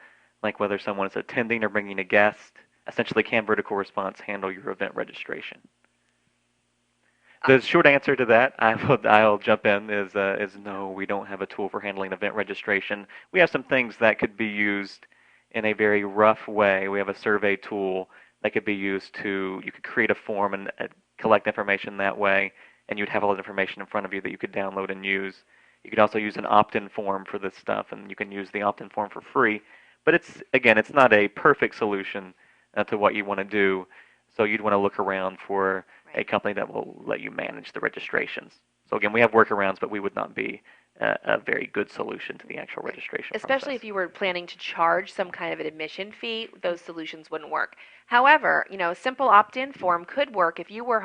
like whether someone is attending or bringing a guest? Essentially, can vertical response handle your event registration? The short answer to that, I'll jump in, is no, we don't have a tool for handling event registration. We have some things that could be used in a very rough way. We have a survey tool that could be used you could create a form and collect information that way, and you'd have all the information in front of you that you could download and use. You could also use an opt-in form for this stuff, and you can use the opt-in form for free. But it's not a perfect solution to what you want to do, so you'd want to look around for a company that will let you manage the registrations. So again, we have workarounds, but we would not be a very good solution to the actual registration Especially process. if you were planning to charge some kind of an admission fee, those solutions wouldn't work. However, a simple opt-in form could work if you were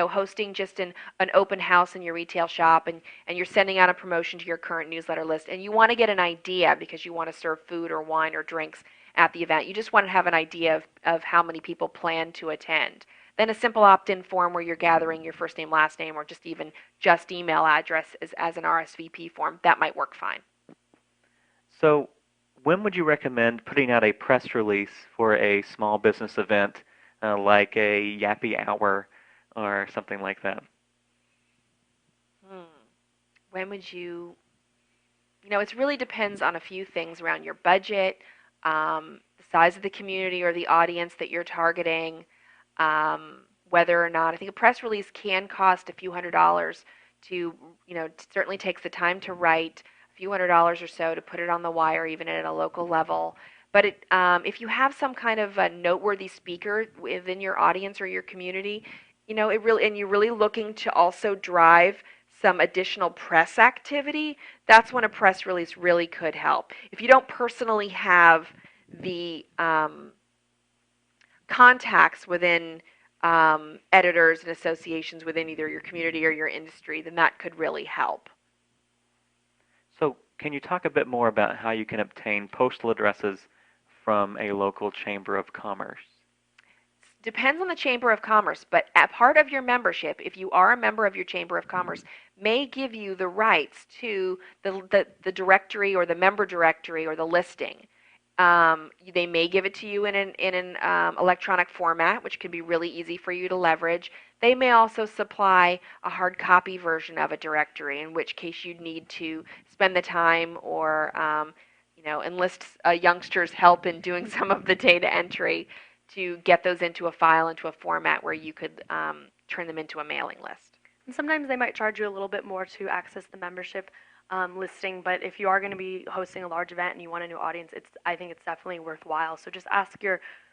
hosting just an open house in your retail shop and you're sending out a promotion to your current newsletter list and you want to get an idea because you want to serve food or wine or drinks at the event. You just want to have an idea of how many people plan to attend. Then a simple opt-in form where you're gathering your first name, last name, or just email address as an RSVP form, that might work fine. So when would you recommend putting out a press release for a small business event like a Yappy Hour or something like that? When would you, it really depends on a few things around your budget, the size of the community or the audience that you're targeting, whether or not, I think a press release can cost a few $100s to, it certainly takes the time to write, a few $100s or so to put it on the wire, even at a local level. But if you have some kind of a noteworthy speaker within your audience or your community, and you're really looking to also drive some additional press activity, that's when a press release really could help. If you don't personally have the contacts within editors and associations within either your community or your industry, then that could really help. So can you talk a bit more about how you can obtain postal addresses from a local chamber of commerce? Depends on the Chamber of Commerce, but a part of your membership, if you are a member of your Chamber of Commerce, may give you the rights to the directory or the member directory or the listing. They may give it to you in an electronic format, which can be really easy for you to leverage. They may also supply a hard copy version of a directory, in which case you'd need to spend the time or enlist a youngster's help in doing some of the data entry to get those into a file, into a format where you could turn them into a mailing list. And sometimes they might charge you a little bit more to access the membership listing, but if you are going to be hosting a large event and you want a new audience, I think it's definitely worthwhile. So just ask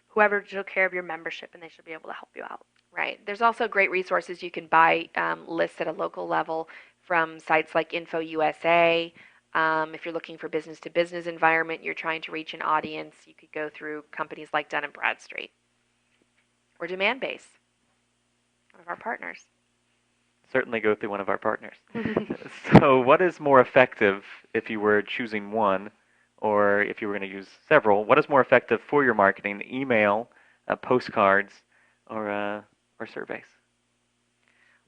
whoever took care of your membership, and they should be able to help you out. Right. There's also great resources you can buy lists at a local level from sites like Info USA. If you're looking for business-to-business environment, you're trying to reach an audience, you could go through companies like Dun & Bradstreet or Demandbase, one of our partners. Certainly go through one of our partners. So what is more effective if you were choosing one? or if you were going to use several, what is more effective for your marketing, email, postcards, or surveys?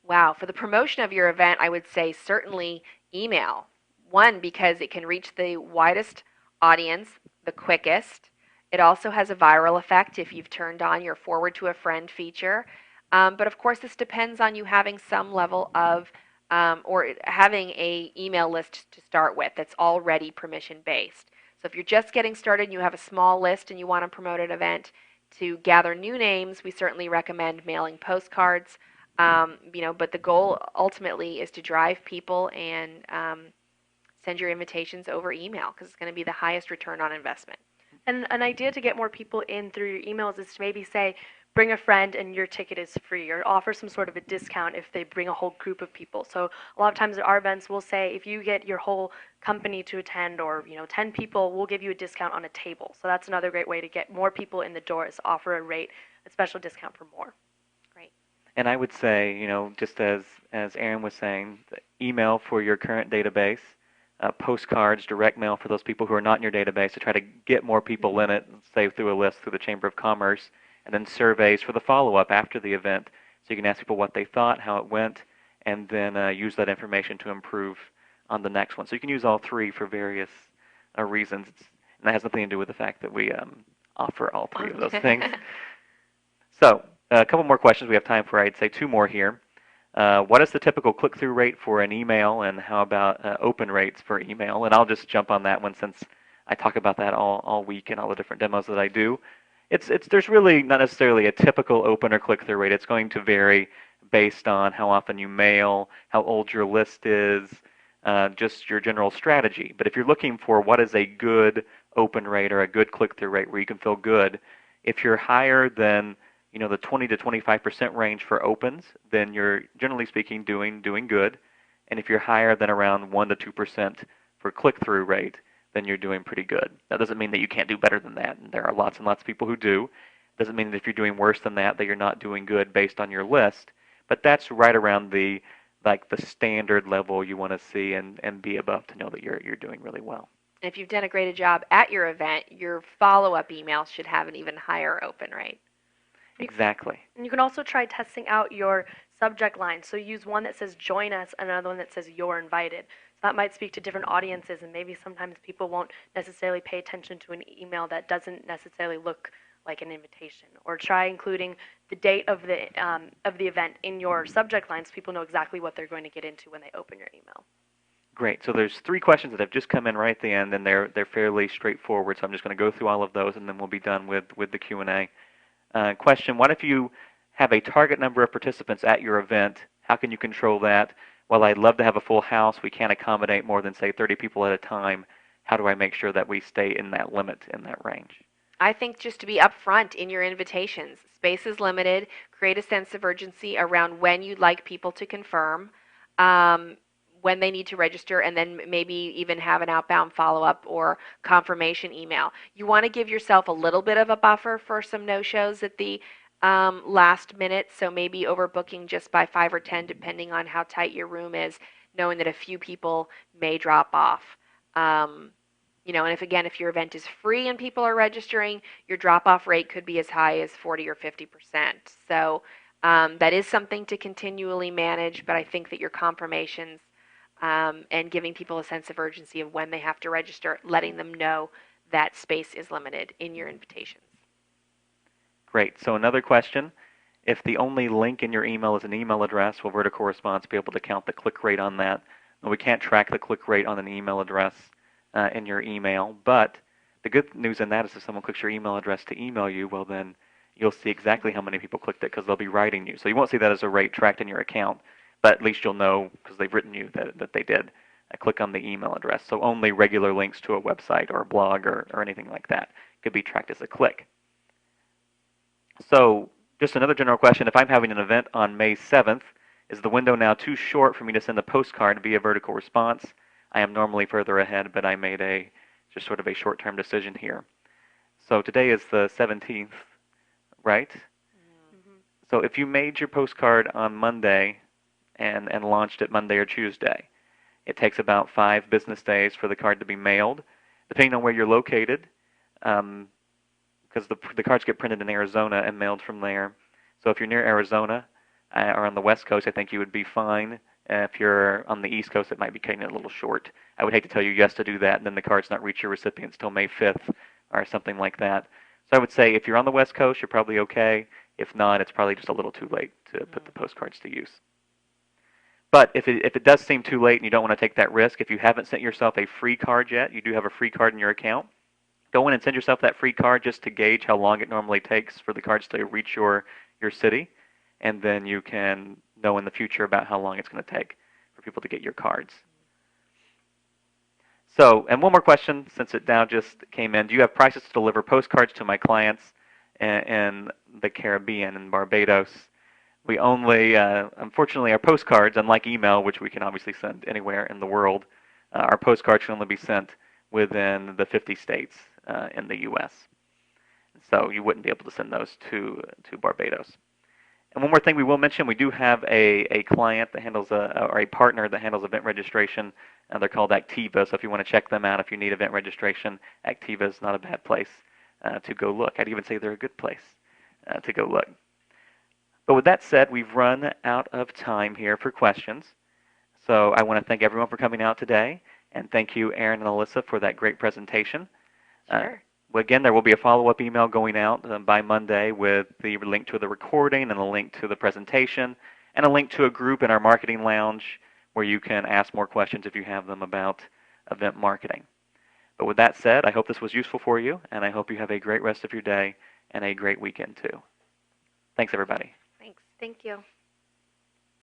Wow, for the promotion of your event, I would say certainly email. One, because it can reach the widest audience the quickest. It also has a viral effect if you've turned on your forward to a friend feature. But of course, this depends on you having some level of or having a email list to start with that's already permission based. So if you're just getting started and you have a small list and you want to promote an event to gather new names, we certainly recommend mailing postcards. But the goal ultimately is to drive people and send your invitations over email because it's going to be the highest return on investment. And an idea to get more people in through your emails is to maybe say, bring a friend and your ticket is free, or offer some sort of a discount if they bring a whole group of people. So a lot of times at our events, we'll say, if you get your whole company to attend, or 10 people, we'll give you a discount on a table. So that's another great way to get more people in the door, is offer a rate, a special discount for more. Great. And I would say, just as Aaron was saying, the email for your current database, postcards, direct mail for those people who are not in your database to try to get more people in it, say through a list through the Chamber of Commerce, and then surveys for the follow-up after the event, so you can ask people what they thought, how it went, and then use that information to improve on the next one. So you can use all three for various reasons, and that has nothing to do with the fact that we offer all three of those things. So a couple more questions. We have time for, I'd say, two more here. What is the typical click-through rate for an email, and how about open rates for email? And I'll just jump on that one since I talk about that all week in all the different demos that I do. There's really not necessarily a typical open or click-through rate. It's going to vary based on how often you mail, how old your list is, just your general strategy. But if you're looking for what is a good open rate or a good click-through rate where you can feel good, if you're higher than the 20 to 25% range for opens, then you're generally speaking doing good. And if you're higher than around 1 to 2% for click-through rate, then you're doing pretty good. That doesn't mean that you can't do better than that. And there are lots and lots of people who do. It doesn't mean that if you're doing worse than that you're not doing good based on your list. But that's right around the standard level you want to see and be above to know that you're doing really well. And if you've done a great job at your event, your follow-up emails should have an even higher open rate. Exactly. And you can also try testing out your subject line. So use one that says join us and another one that says you're invited. So that might speak to different audiences, and maybe sometimes people won't necessarily pay attention to an email that doesn't necessarily look like an invitation. Or try including the date of the event in your subject line so people know exactly what they're going to get into when they open your email. Great. So there's three questions that have just come in right at the end, and they're fairly straightforward. So I'm just going to go through all of those, and then we'll be done with the Q&A. Question, what if you have a target number of participants at your event? How can you control that? Well, I'd love to have a full house. We can't accommodate more than, say, 30 people at a time. How do I make sure that we stay in that limit, in that range? I think just to be upfront in your invitations. Space is limited. Create a sense of urgency around when you'd like people to confirm, when they need to register, and then maybe even have an outbound follow-up or confirmation email. You want to give yourself a little bit of a buffer for some no-shows at the last minute, so maybe overbooking just by 5 or 10, depending on how tight your room is, knowing that a few people may drop off. And if your event is free and people are registering, your drop-off rate could be as high as 40 or 50%. So that is something to continually manage, but I think that your confirmations and giving people a sense of urgency of when they have to register, letting them know that space is limited in your invitations. Great. So another question, if the only link in your email is an email address, will Vertical Response be able to count the click rate on that? Well, we can't track the click rate on an email address in your email, but the good news in that is if someone clicks your email address to email you, well then you'll see exactly how many people clicked it because they'll be writing you. So you won't see that as a rate tracked in your account, but at least you'll know because they've written you that they did click on the email address. So only regular links to a website or a blog or anything like that could be tracked as a click. So just another general question, if I'm having an event on May 7th, is the window now too short for me to send a postcard via Vertical Response? I am normally further ahead, but I made just sort of a short-term decision here. So today is the 17th, right? Mm-hmm. So if you made your postcard on Monday and launched it Monday or Tuesday, it takes about 5 business days for the card to be mailed. depending on where you're located, because the cards get printed in Arizona and mailed from there. So if you're near Arizona or on the West Coast, I think you would be fine. If you're on the East Coast, it might be cutting it a little short. I would hate to tell you yes to do that, and then the cards not reach your recipients till May 5th or something like that. So I would say if you're on the West Coast, you're probably okay. If not, it's probably just a little too late to put the postcards to use. But if it does seem too late and you don't want to take that risk, if you haven't sent yourself a free card yet, you do have a free card in your account, go in and send yourself that free card just to gauge how long it normally takes for the cards to reach your city, and then you can know in the future about how long it's going to take for people to get your cards. So, and one more question, since it now just came in. Do you have prices to deliver postcards to my clients in the Caribbean, in Barbados? We only, unfortunately, our postcards, unlike email, which we can obviously send anywhere in the world, our postcards can only be sent within the 50 states in the U.S. So you wouldn't be able to send those to Barbados. And one more thing we will mention, we do have a client that handles, or a partner that handles event registration. They're called Activa, so if you want to check them out, if you need event registration, Activa is not a bad place to go look. I'd even say they're a good place to go look. But with that said, we've run out of time here for questions. So I want to thank everyone for coming out today, and thank you, Aaron and Alyssa, for that great presentation. Sure. Again, there will be a follow-up email going out by Monday with the link to the recording and a link to the presentation and a link to a group in our marketing lounge where you can ask more questions if you have them about event marketing. But with that said, I hope this was useful for you, and I hope you have a great rest of your day and a great weekend too. Thanks, everybody. Thanks. Thank you.